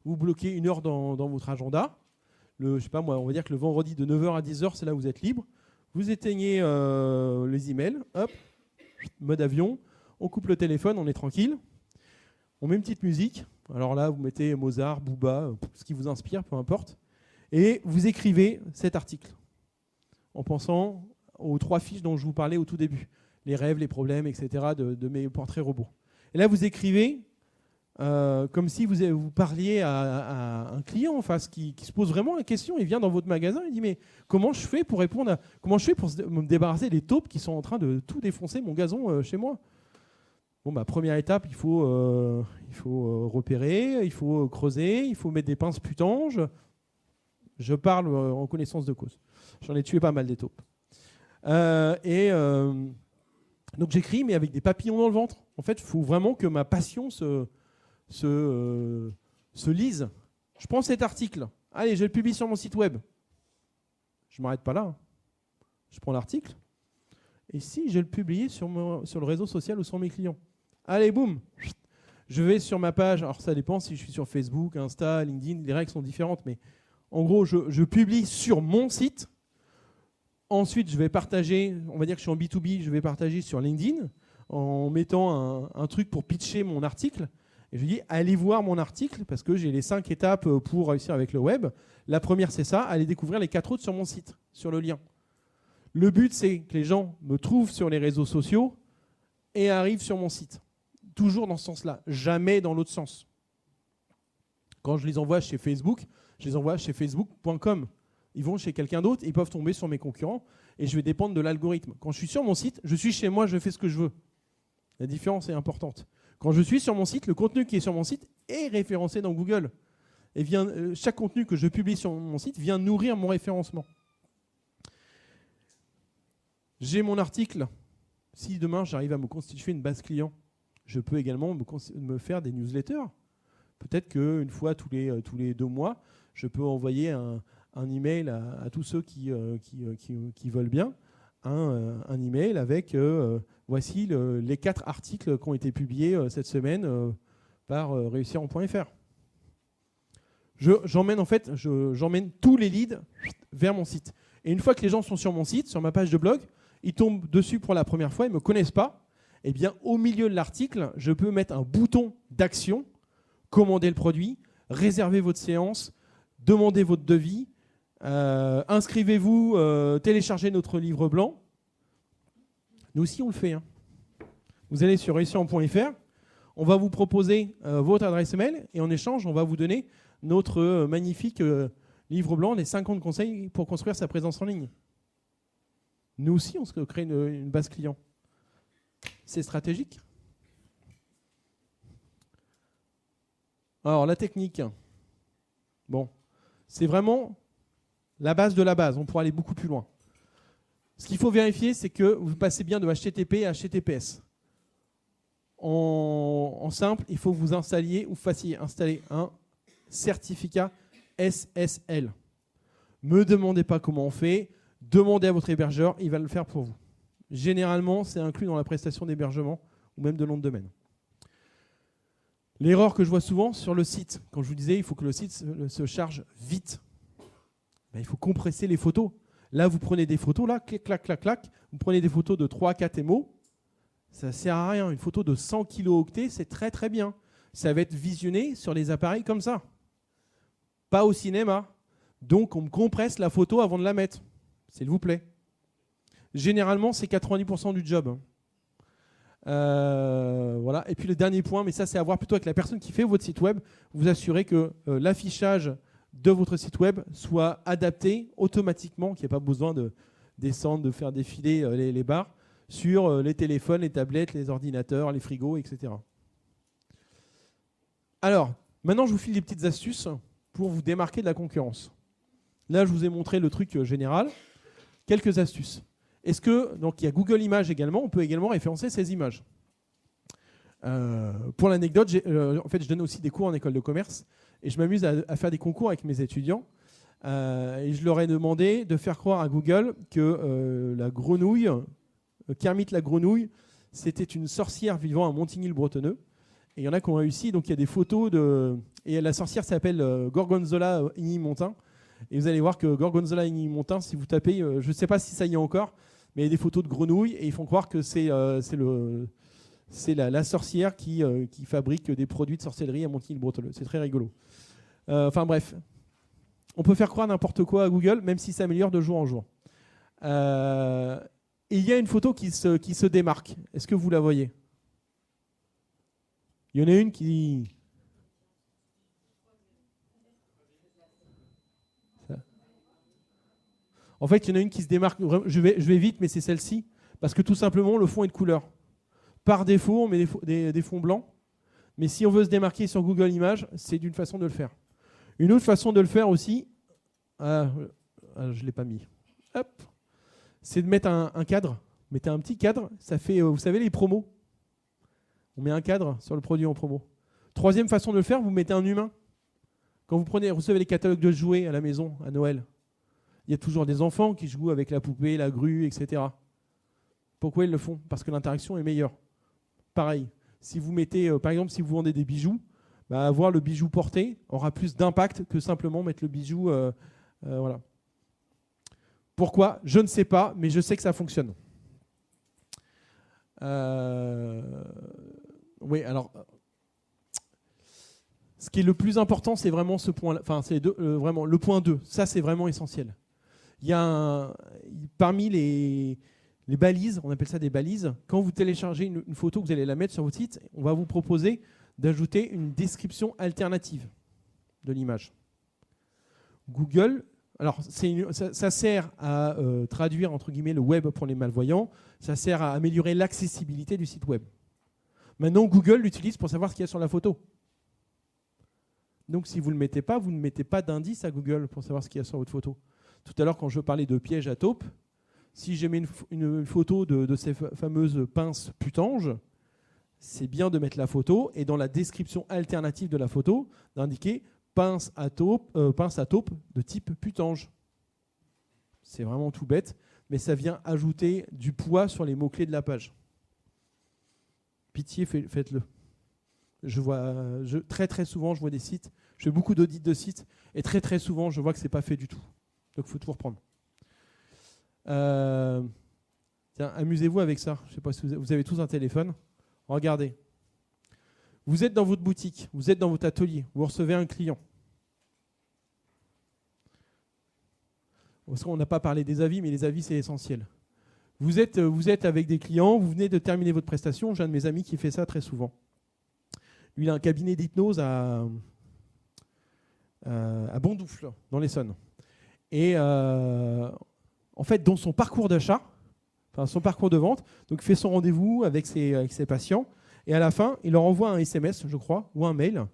Vous bloquez 1 heure dans votre agenda. Je sais pas moi, on va dire que le vendredi de 9h à 10h, c'est là où vous êtes libre. Vous éteignez les emails. Hop, mode avion. On coupe le téléphone, on est tranquille. On met une petite musique. Alors là, vous mettez Mozart, Booba, ce qui vous inspire, peu importe. Et vous écrivez cet article en pensant aux 3 fiches dont je vous parlais au tout début. Les rêves, les problèmes, etc. de mes portraits robots. Et là, vous écrivez comme si vous parliez à un client en face qui se pose vraiment la question. Il vient dans votre magasin et dit mais comment je fais pour me débarrasser des taupes qui sont en train de tout défoncer mon gazon chez moi? Bon, première étape, il faut repérer, il faut creuser, il faut mettre des pinces putanges. Je parle en connaissance de cause. J'en ai tué pas mal des taupes. Donc j'écris, mais avec des papillons dans le ventre. En fait, il faut vraiment que ma passion se lise. Je prends cet article. Allez, je le publie sur mon site web. Je ne m'arrête pas là. Je prends l'article. Et si je le publiais sur le réseau social ou sur mes clients? Allez, boum. Je vais sur ma page. Alors ça dépend si je suis sur Facebook, Insta, LinkedIn. Les règles sont différentes. Mais en gros, je publie sur mon site. Ensuite, je vais partager. On va dire que je suis en B2B. Je vais partager sur LinkedIn. en mettant un truc pour pitcher mon article. Et je dis, allez voir mon article, parce que j'ai les 5 étapes pour réussir avec le web. La première, c'est ça, allez découvrir les 4 autres sur mon site, sur le lien. Le but, c'est que les gens me trouvent sur les réseaux sociaux et arrivent sur mon site. Toujours dans ce sens-là, jamais dans l'autre sens. Quand je les envoie chez Facebook, je les envoie chez facebook.com. Ils vont chez quelqu'un d'autre, ils peuvent tomber sur mes concurrents et je vais dépendre de l'algorithme. Quand je suis sur mon site, je suis chez moi, je fais ce que je veux. La différence est importante. Quand je suis sur mon site, le contenu qui est sur mon site est référencé dans Google. Et chaque contenu que je publie sur mon site vient nourrir mon référencement. J'ai mon article. Si demain j'arrive à me constituer une base client, je peux également me faire des newsletters. Peut-être qu'une fois tous les 2 mois, je peux envoyer un email à tous ceux qui veulent bien, un email avec voici les 4 articles qui ont été publiés cette semaine par réussir.fr. J'emmène tous les leads vers mon site. Et une fois que les gens sont sur mon site, sur ma page de blog, ils tombent dessus pour la première fois, ils ne me connaissent pas. Eh bien, au milieu de l'article, je peux mettre un bouton d'action, commander le produit, réserver votre séance, demander votre devis, inscrivez-vous, téléchargez notre livre blanc. Nous aussi, on le fait. Vous allez sur réussir.fr, on va vous proposer votre adresse mail et en échange, on va vous donner notre magnifique livre blanc, les 50 conseils pour construire sa présence en ligne. Nous aussi, on se crée une base client. C'est stratégique. Alors, la technique. Bon, c'est vraiment la base de la base. On pourra aller beaucoup plus loin. Ce qu'il faut vérifier, c'est que vous passez bien de HTTP à HTTPS. En simple, il faut que vous fassiez installer un certificat SSL. Ne me demandez pas comment on fait. Demandez à votre hébergeur, il va le faire pour vous. Généralement, c'est inclus dans la prestation d'hébergement ou même de nom de domaine. L'erreur que je vois souvent sur le site, quand je vous disais, il faut que le site se charge vite. Il faut compresser les photos. Là, vous prenez des photos, là, clac, clac, clac, clac. Vous prenez des photos de 3-4 MO. Ça ne sert à rien. Une photo de 100 kilooctets, c'est très, très bien. Ça va être visionné sur les appareils comme ça. Pas au cinéma. Donc, on me compresse la photo avant de la mettre. S'il vous plaît. Généralement, c'est 90% du job. Voilà. Et puis le dernier point, mais ça c'est à voir plutôt avec la personne qui fait votre site web, vous assurez que l'affichage de votre site web soit adapté automatiquement, qu'il n'y ait pas besoin de descendre, de faire défiler les barres sur les téléphones, les tablettes, les ordinateurs, les frigos, etc. Alors, maintenant je vous file des petites astuces pour vous démarquer de la concurrence. Là, je vous ai montré le truc général. Quelques astuces. Donc il y a Google Images également, on peut également référencer ces images. Pour l'anecdote, je donne aussi des cours en école de commerce et je m'amuse à faire des concours avec mes étudiants. Et je leur ai demandé de faire croire à Google que la grenouille, Kermit la grenouille, c'était une sorcière vivant à Montigny-le-Bretonneux. Et il y en a qui ont réussi, donc il y a des photos et la sorcière s'appelle Gorgonzola Igny-Montin. Et vous allez voir que Gorgonzola Igny-Montin, si vous tapez, je ne sais pas si ça y est encore, mais il y a des photos de grenouilles et ils font croire que c'est la sorcière qui fabrique des produits de sorcellerie à Montigny-le-Bretonneux. C'est très rigolo. Enfin bref, on peut faire croire n'importe quoi à Google, même si ça améliore de jour en jour. Et il y a une photo qui se démarque. Est-ce que vous la voyez? Il y en a une qui... En fait, il y en a une qui se démarque. Je vais vite, mais c'est celle-ci. Parce que tout simplement, le fond est de couleur. Par défaut, on met des fonds blancs. Mais si on veut se démarquer sur Google Images, c'est d'une façon de le faire. Une autre façon de le faire aussi, je ne l'ai pas mis, hop, c'est de mettre un cadre. Mettez un petit cadre. Ça fait, vous savez, les promos. On met un cadre sur le produit en promo. Troisième façon de le faire, vous mettez un humain. Quand vous recevez les catalogues de jouets à la maison, à Noël, il y a toujours des enfants qui jouent avec la poupée, la grue, etc. Pourquoi ils le font? Parce que l'interaction est meilleure. Pareil, si vous mettez, par exemple, si vous vendez des bijoux, avoir le bijou porté aura plus d'impact que simplement mettre le bijou. Voilà. Pourquoi? Je ne sais pas, mais je sais que ça fonctionne. Oui, alors, ce qui est le plus important, c'est vraiment ce point, enfin, c'est vraiment le point 2. Ça, c'est vraiment essentiel. Il y a parmi les balises, on appelle ça des balises, quand vous téléchargez une photo, que vous allez la mettre sur votre site, on va vous proposer d'ajouter une description alternative de l'image. Google, alors ça sert à traduire entre guillemets le web pour les malvoyants, ça sert à améliorer l'accessibilité du site web. Maintenant, Google l'utilise pour savoir ce qu'il y a sur la photo. Donc si vous ne le mettez pas, vous ne mettez pas d'indice à Google pour savoir ce qu'il y a sur votre photo. Tout à l'heure, quand je parlais de pièges à taupes, si j'ai mis une photo de ces fameuses pinces putanges, c'est bien de mettre la photo et dans la description alternative de la photo, d'indiquer pince à taupe de type putange. C'est vraiment tout bête, mais ça vient ajouter du poids sur les mots-clés de la page. Pitié, faites-le. Très très souvent, je vois des sites, je fais beaucoup d'audits de sites, et très très souvent, je vois que ce n'est pas fait du tout. Donc il faut tout reprendre. Tiens, amusez-vous avec ça. Je ne sais pas si vous avez tous un téléphone. Regardez. Vous êtes dans votre boutique, vous êtes dans votre atelier, vous recevez un client. On n'a pas parlé des avis, mais les avis, c'est essentiel. Vous êtes avec des clients, vous venez de terminer votre prestation. J'ai un de mes amis qui fait ça très souvent. Lui, il a un cabinet d'hypnose à Bondoufle, dans l'Essonne. Et en fait, dans son parcours d'achat, enfin son parcours de vente, donc il fait son rendez-vous avec ses patients, et à la fin, il leur envoie un SMS, je crois, ou un mail.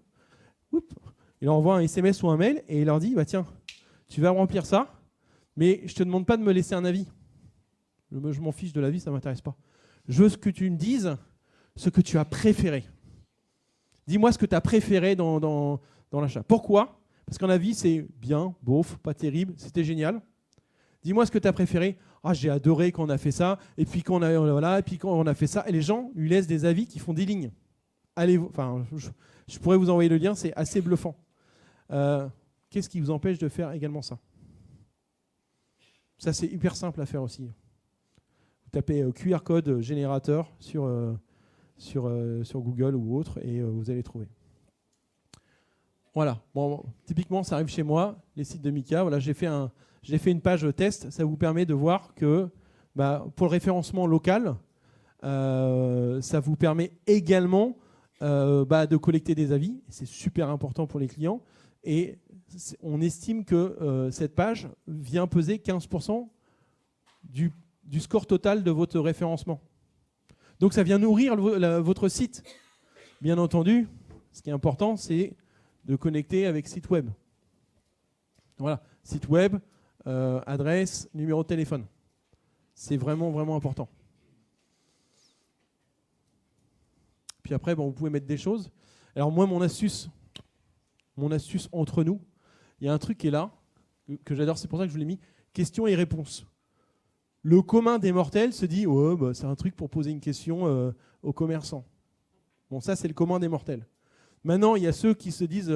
Il leur envoie un SMS ou un mail, et il leur dit, bah, tiens, tu vas remplir ça, mais je ne te demande pas de me laisser un avis. Je m'en fiche de l'avis, ça ne m'intéresse pas. Je veux que tu me dises ce que tu as préféré. Dis-moi ce que tu as préféré dans l'achat. Pourquoi ? Parce qu'un avis, c'est bien, bof, pas terrible, c'était génial. Dis-moi ce que tu as préféré. Ah, j'ai adoré quand on a fait ça, et puis quand on a fait ça. Et les gens lui laissent des avis qui font des lignes. Allez, enfin, je pourrais vous envoyer le lien, c'est assez bluffant. Qu'est-ce qui vous empêche de faire également ça ? Ça, c'est hyper simple à faire aussi. Vous tapez QR code générateur sur Google ou autre, et vous allez trouver. Voilà. Bon, typiquement, ça arrive chez moi, les sites de Mika. Voilà, j'ai fait une page test. Ça vous permet de voir que pour le référencement local, ça vous permet également de collecter des avis. C'est super important pour les clients. Et on estime que cette page vient peser 15% du score total de votre référencement. Donc ça vient nourrir votre site. Bien entendu, ce qui est important, c'est de connecter avec site web. Voilà, site web, adresse, numéro de téléphone. C'est vraiment, vraiment important. Puis après, vous pouvez mettre des choses. Alors moi, mon astuce entre nous, il y a un truc qui est là, que j'adore, c'est pour ça que je vous l'ai mis, questions et réponses. Le commun des mortels se dit « c'est un truc pour poser une question aux commerçants ». Bon, ça, c'est le commun des mortels. Maintenant, il y a ceux qui se disent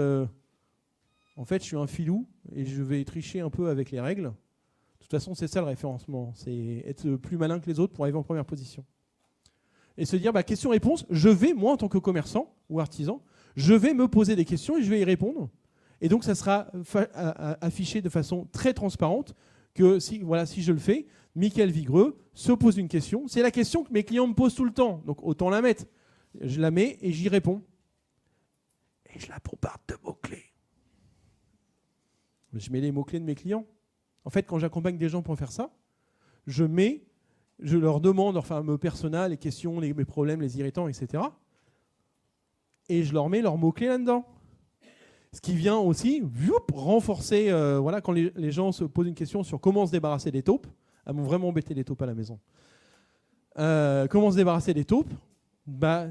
en fait, je suis un filou et je vais tricher un peu avec les règles. De toute façon, c'est ça le référencement. C'est être plus malin que les autres pour arriver en première position. Et se dire, question-réponse, je vais, moi, en tant que commerçant ou artisan, je vais me poser des questions et je vais y répondre. Et donc, ça sera affiché de façon très transparente que si je le fais, Michael Vigreux se pose une question. C'est la question que mes clients me posent tout le temps. Donc, autant la mettre. Je la mets et j'y réponds. Et je la bombarde de mots-clés. Je mets les mots-clés de mes clients. En fait, quand j'accompagne des gens pour faire ça, je leur demande leur fameux persona, les questions, mes problèmes, les irritants, etc. Et je leur mets leurs mots-clés là-dedans. Ce qui vient aussi renforcer, quand les gens se posent une question sur comment se débarrasser des taupes, elles m'ont vraiment embêté les taupes à la maison. Comment se débarrasser des taupes ?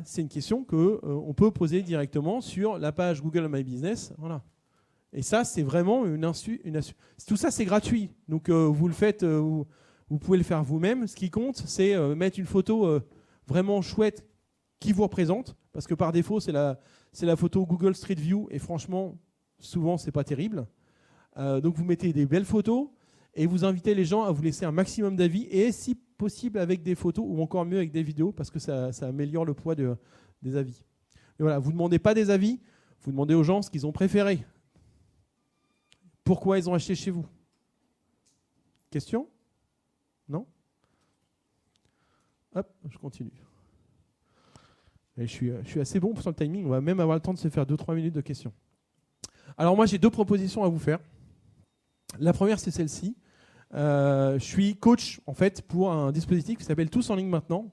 C'est une question qu'on peut poser directement sur la page Google My Business. Voilà. Et ça, c'est vraiment une insu. Tout ça, c'est gratuit. Donc, vous le faites, vous pouvez le faire vous-même. Ce qui compte, c'est mettre une photo vraiment chouette qui vous représente. Parce que par défaut, c'est la photo Google Street View. Et franchement, souvent, c'est pas terrible. Donc, vous mettez des belles photos et vous invitez les gens à vous laisser un maximum d'avis. Et si possible avec des photos ou encore mieux avec des vidéos parce que ça améliore le poids des avis. Et voilà, vous ne demandez pas des avis, vous demandez aux gens ce qu'ils ont préféré. Pourquoi ils ont acheté chez vous? Question? Non? Hop, je continue. Et je suis assez bon sur le timing, on va même avoir le temps de se faire 2-3 minutes de questions. Alors moi j'ai 2 propositions à vous faire. La première c'est celle-ci. Je suis coach en fait pour un dispositif qui s'appelle Tous en ligne maintenant.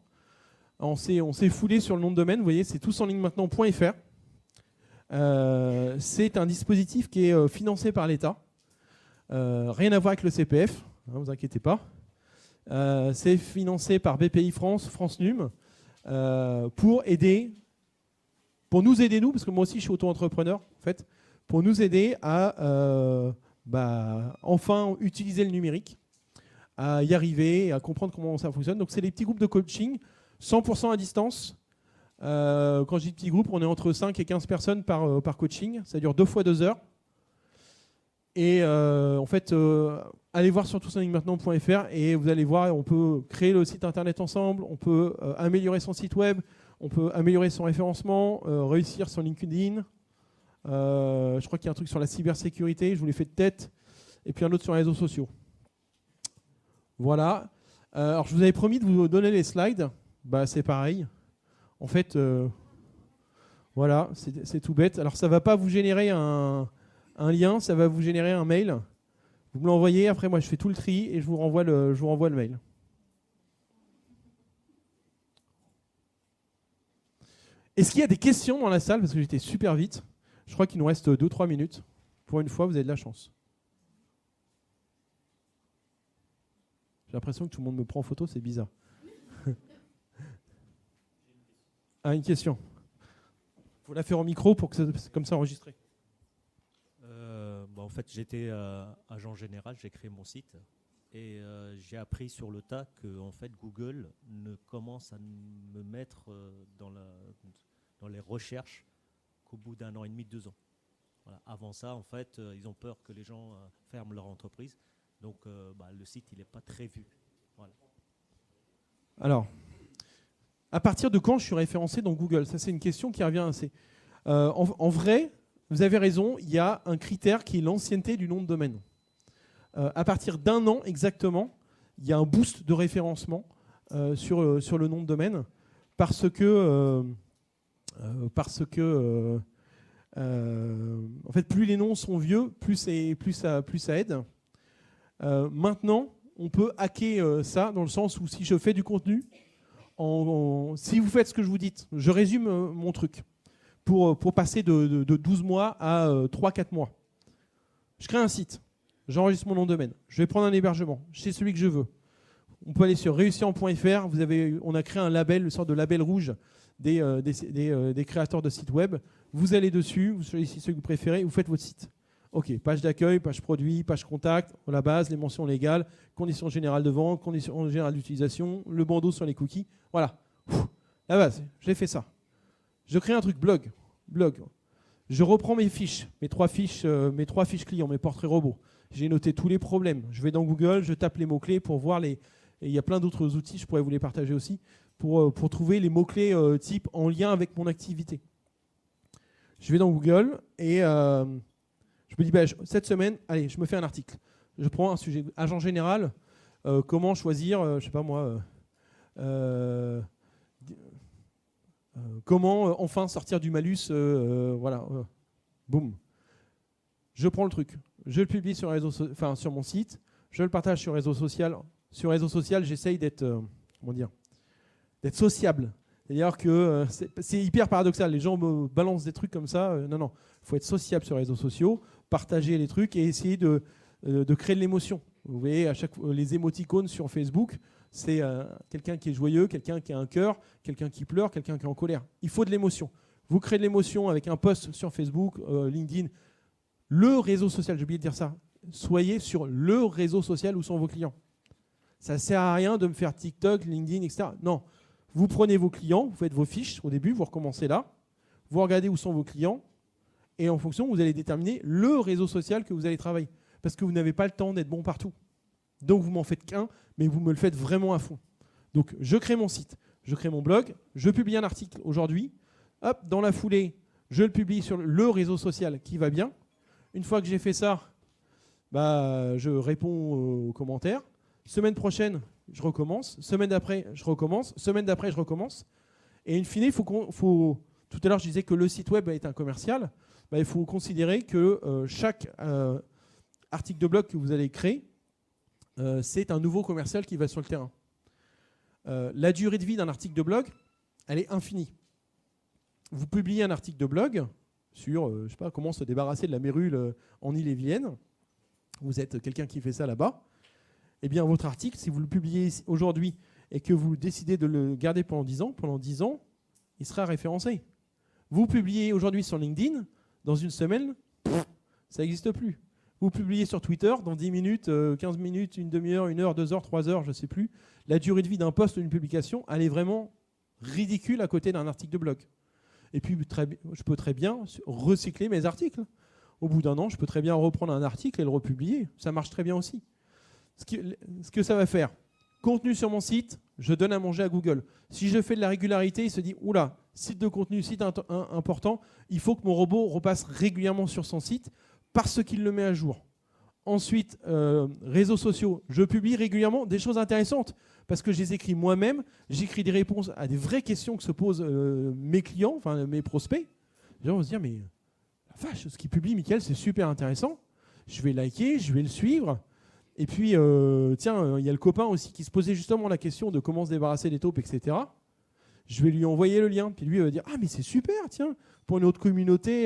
On s'est foulé sur le nom de domaine, vous voyez, c'est tousenlignemaintenant.fr. C'est un dispositif qui est financé par l'État. Rien à voir avec le CPF, ne vous inquiétez pas. C'est financé par BPI France, France Num, pour nous aider, parce que moi aussi je suis auto-entrepreneur, en fait, pour nous aider à enfin utiliser le numérique, à y arriver, à comprendre comment ça fonctionne. Donc c'est des petits groupes de coaching, 100% à distance. Quand je dis petits groupes, on est entre 5 et 15 personnes par coaching. Ça dure 2 fois 2 heures. Et en fait, allez voir sur tousenlignemaintenant.fr et vous allez voir, on peut créer le site internet ensemble, on peut améliorer son site web, on peut améliorer son référencement, réussir son LinkedIn. Je crois qu'il y a un truc sur la cybersécurité, je vous l'ai fait de tête, et puis un autre sur les réseaux sociaux. Voilà. Alors je vous avais promis de vous donner les slides. Bah, c'est pareil. En fait, voilà, c'est tout bête. Alors ça ne va pas vous générer un lien, ça va vous générer un mail. Vous me l'envoyez, après moi je fais tout le tri et je vous renvoie le mail. Est-ce qu'il y a des questions dans la salle? Parce que j'étais super vite. Je crois qu'il nous reste 2-3 minutes. Pour une fois, vous avez de la chance. J'ai l'impression que tout le monde me prend en photo, c'est bizarre. Ah, une question. Il faut la faire en micro pour que c'est comme ça enregistré. En fait, j'étais agent général, j'ai créé mon site et j'ai appris sur le tas que en fait, Google ne commence à me mettre dans les recherches qu'au bout d'1 an et demi, 2 ans. Voilà. Avant ça, en fait, ils ont peur que les gens ferment leur entreprise. Donc, le site, il n'est pas très vu. Voilà. Alors, à partir de quand je suis référencé dans Google? Ça, c'est une question qui revient assez. En vrai, vous avez raison, il y a un critère qui est l'ancienneté du nom de domaine. À partir d'1 an exactement, il y a un boost de référencement sur le nom de domaine parce que en fait, plus les noms sont vieux, plus ça aide. Maintenant, on peut hacker ça dans le sens où si je fais du contenu, si vous faites ce que je vous dis, je résume mon truc pour passer de 12 mois à 3-4 mois. Je crée un site, j'enregistre mon nom de domaine, je vais prendre un hébergement, c'est celui que je veux. On peut aller sur réussir.fr, on a créé un label, une sorte de label rouge des créateurs de sites web. Vous allez dessus, vous choisissez celui que vous préférez, vous faites votre site. Ok, page d'accueil, page produit, page contact, la base, les mentions légales, conditions générales de vente, conditions générales d'utilisation, le bandeau sur les cookies. Voilà, la base, j'ai fait ça. Je crée un truc blog. Je reprends mes fiches, mes 3 fiches clients, mes portraits robots. J'ai noté tous les problèmes. Je vais dans Google, je tape les mots-clés pour voir et il y a plein d'autres outils, je pourrais vous les partager aussi, pour trouver les mots-clés type en lien avec mon activité. Je vais dans Google et je me dis, cette semaine, allez, je me fais un article. Je prends un sujet, agent général, comment choisir, je sais pas moi, comment enfin sortir du malus, voilà, boum. Je prends le truc, je le publie sur mon site, je le partage sur réseau social. Sur réseau social, j'essaye d'être sociable. C'est-à-dire que c'est hyper paradoxal. Les gens me balancent des trucs comme ça. Non, il faut être sociable sur les réseaux sociaux, partager les trucs et essayer de créer de l'émotion. Vous voyez, les émoticônes sur Facebook, c'est quelqu'un qui est joyeux, quelqu'un qui a un cœur, quelqu'un qui pleure, quelqu'un qui est en colère. Il faut de l'émotion. Vous créez de l'émotion avec un post sur Facebook, LinkedIn, le réseau social, j'ai oublié de dire ça. Soyez sur le réseau social où sont vos clients. Ça ne sert à rien de me faire TikTok, LinkedIn, etc. Non. Vous prenez vos clients, vous faites vos fiches au début, vous recommencez là, vous regardez où sont vos clients, et en fonction, vous allez déterminer le réseau social que vous allez travailler. Parce que vous n'avez pas le temps d'être bon partout. Donc vous m'en faites qu'un, mais vous me le faites vraiment à fond. Donc, je crée mon site, je crée mon blog, je publie un article aujourd'hui. Hop, dans la foulée, je le publie sur le réseau social qui va bien. Une fois que j'ai fait ça, je réponds aux commentaires. Semaine prochaine, je recommence. Semaine d'après, je recommence. Semaine d'après, je recommence. Et in fine, tout à l'heure, je disais que le site web est un commercial. Il faut considérer que chaque article de blog que vous allez créer, c'est un nouveau commercial qui va sur le terrain. La durée de vie d'un article de blog, elle est infinie. Vous publiez un article de blog sur, je sais pas, comment se débarrasser de la mérule en Ille-et-Vilaine. Vous êtes quelqu'un qui fait ça là-bas. Eh bien, votre article, si vous le publiez aujourd'hui et que vous décidez de le garder pendant 10 ans, il sera référencé. Vous publiez aujourd'hui sur LinkedIn, dans une semaine, ça n'existe plus. Vous publiez sur Twitter, dans 10 minutes, 15 minutes, une demi-heure, 1 heure, 2 heures, 3 heures, je ne sais plus. La durée de vie d'un post ou d'une publication, elle est vraiment ridicule à côté d'un article de blog. Et puis, je peux très bien recycler mes articles. Au bout d'un an, je peux très bien reprendre un article et le republier. Ça marche très bien aussi. Ce que ça va faire, contenu sur mon site, je donne à manger à Google. Si je fais de la régularité, il se dit, oula, site de contenu, site important, il faut que mon robot repasse régulièrement sur son site parce qu'il le met à jour. Ensuite, réseaux sociaux, je publie régulièrement des choses intéressantes parce que je les écris moi-même, j'écris des réponses à des vraies questions que se posent mes clients, enfin mes prospects. Les gens vont se dire, mais la vache, ce qu'il publie, Mickaël, c'est super intéressant. Je vais liker, je vais le suivre. Et puis, il y a le copain aussi qui se posait justement la question de comment se débarrasser des taupes, etc. Je vais lui envoyer le lien. Puis lui, il va dire, ah, mais c'est super, tiens, pour une autre communauté,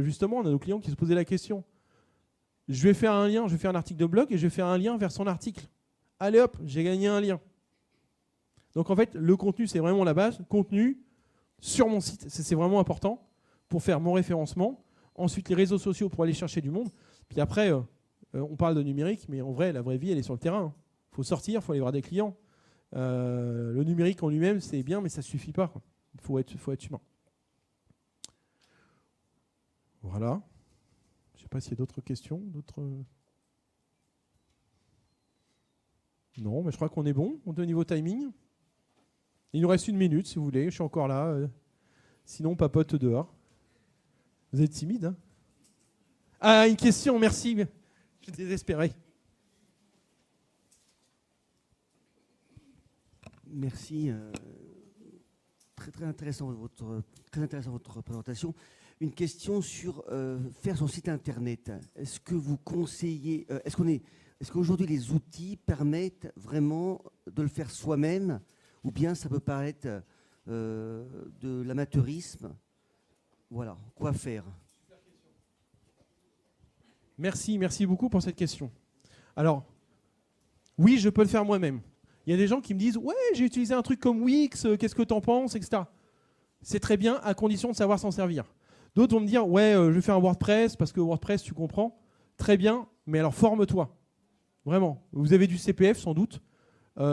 justement, on a nos clients qui se posaient la question. Je vais faire un lien, je vais faire un article de blog et je vais faire un lien vers son article. Allez hop, j'ai gagné un lien. Donc en fait, le contenu, c'est vraiment la base. Contenu sur mon site, c'est vraiment important pour faire mon référencement. Ensuite, les réseaux sociaux pour aller chercher du monde. Puis après, on parle de numérique, mais en vrai, la vraie vie, elle est sur le terrain. Il faut sortir, il faut aller voir des clients. Le numérique en lui-même, c'est bien, mais ça ne suffit pas. Il faut être humain. Voilà. Je ne sais pas s'il y a d'autres questions. Non, mais je crois qu'on est bon. On est au niveau timing. Il nous reste 1 minute, si vous voulez. Je suis encore là. Sinon, on papote dehors. Vous êtes timide, hein? Ah, une question, merci. Je suis désespéré. Merci. Très intéressant votre présentation. Une question sur faire son site internet. Est-ce que vous conseillez, est-ce qu'aujourd'hui les outils permettent vraiment de le faire soi-même, ou bien ça peut paraître de l'amateurisme? Voilà, quoi faire? Merci beaucoup pour cette question. Alors, oui, je peux le faire moi-même. Il y a des gens qui me disent « Ouais, j'ai utilisé un truc comme Wix, qu'est-ce que tu en penses ?» etc. C'est très bien, à condition de savoir s'en servir. D'autres vont me dire « Ouais, je vais faire un WordPress, parce que WordPress, tu comprends. » Très bien, mais alors forme-toi. Vraiment. Vous avez du CPF, sans doute.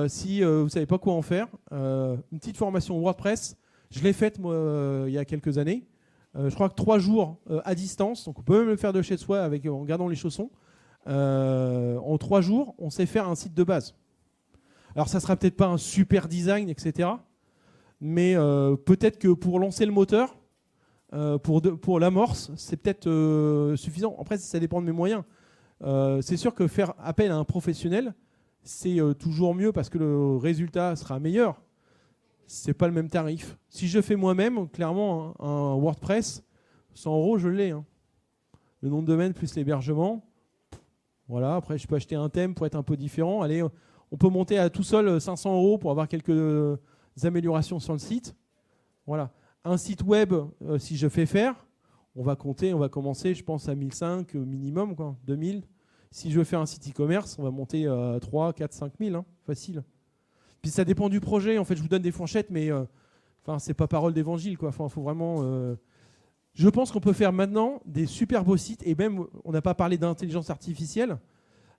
Si vous ne savez pas quoi en faire, une petite formation WordPress, je l'ai faite moi, il y a quelques années. Je crois que 3 jours à distance, donc on peut même le faire de chez soi en gardant les chaussons. En 3 jours, on sait faire un site de base. Alors ça ne sera peut-être pas un super design, etc. Mais peut-être que pour lancer le moteur, pour l'amorce, c'est peut-être suffisant. Après, ça dépend de mes moyens. C'est sûr que faire appel à un professionnel, c'est toujours mieux parce que le résultat sera meilleur. C'est pas le même tarif. Si je fais moi-même, clairement, un WordPress, 100 €, je l'ai. Hein. Le nom de domaine plus l'hébergement. Voilà. Après, je peux acheter un thème pour être un peu différent. Allez, on peut monter à tout seul 500 € pour avoir quelques améliorations sur le site. Voilà. Un site web, si je fais faire, on va commencer, je pense, à 1500 minimum, quoi, 2000. Si je veux faire un site e-commerce, on va monter à 3, 4, 5000, hein, facile. Puis ça dépend du projet. En fait, je vous donne des fourchettes, mais c'est pas parole d'évangile, quoi. Faut vraiment. Je pense qu'on peut faire maintenant des super beaux sites, et même, on n'a pas parlé d'intelligence artificielle,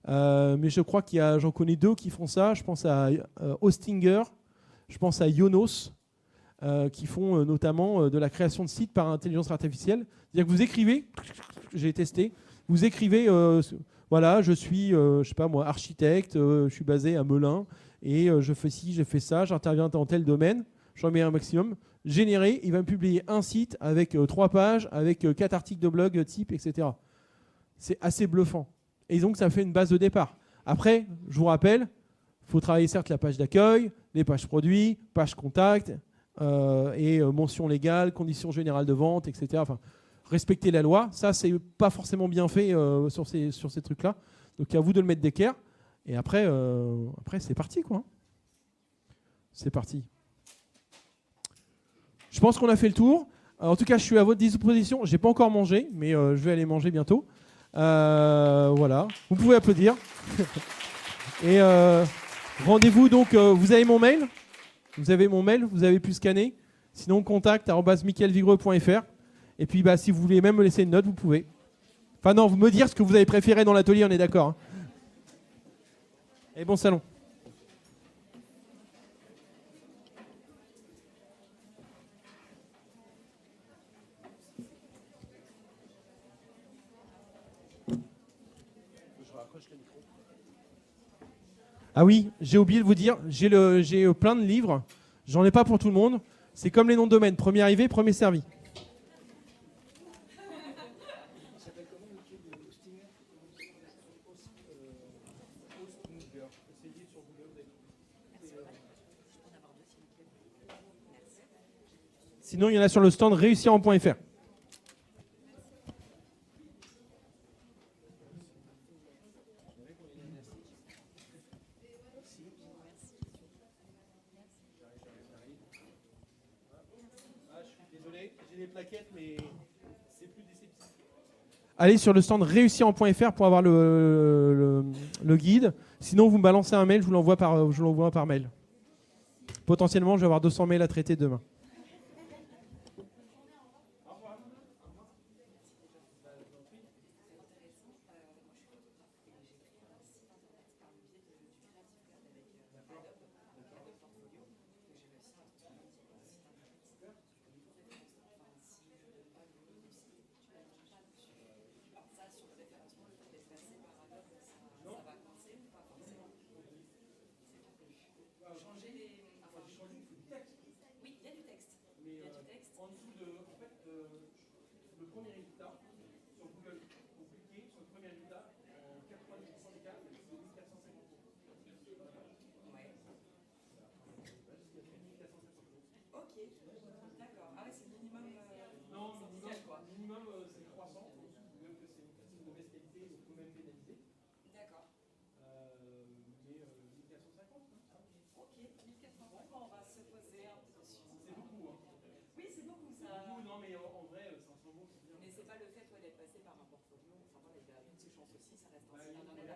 mais je crois j'en connais 2 qui font ça. Je pense à Hostinger, je pense à Yonos, qui font notamment de la création de sites par intelligence artificielle. C'est-à-dire que vous écrivez, j'ai testé, vous écrivez voilà, je suis, je sais pas moi, architecte, je suis basé à Melun et je fais ci, je fais ça, j'interviens dans tel domaine, j'en mets un maximum. Généré, il va me publier un site avec 3 pages, avec 4 articles de blog type, etc. C'est assez bluffant. Et donc, ça fait une base de départ. Après, je vous rappelle, il faut travailler certes la page d'accueil, les pages produits, page contact, et mention légale, conditions générales de vente, etc. Enfin, respecter la loi, ça, c'est pas forcément bien fait sur ces trucs-là. Donc, à vous de le mettre d'équerre. Et après, c'est parti, quoi. C'est parti. Je pense qu'on a fait le tour. En tout cas, je suis à votre disposition. Je n'ai pas encore mangé, mais je vais aller manger bientôt. Voilà. Vous pouvez applaudir. Et rendez-vous donc. Vous avez mon mail. Vous avez pu scanner. Sinon, contact@mickaelvigreux.fr. Et puis, si vous voulez même me laisser une note, vous pouvez. Enfin non, vous me dire ce que vous avez préféré dans l'atelier, on est d'accord. Hein. Et bon salon. Ah oui, j'ai oublié de vous dire, j'ai plein de livres. J'en ai pas pour tout le monde. C'est comme les noms de domaine. Premier arrivé, premier servi. Sinon, il y en a sur le stand réussir.fr. Allez sur le stand réussir.fr pour avoir le guide. Sinon, vous me balancez un mail, je vous l'envoie par mail. Potentiellement, je vais avoir 200 mails à traiter demain. Mais c'est pas le fait d'être passé par un portfolio. Enfin, voilà, il a toutes ses chances aussi, ça reste un site internet.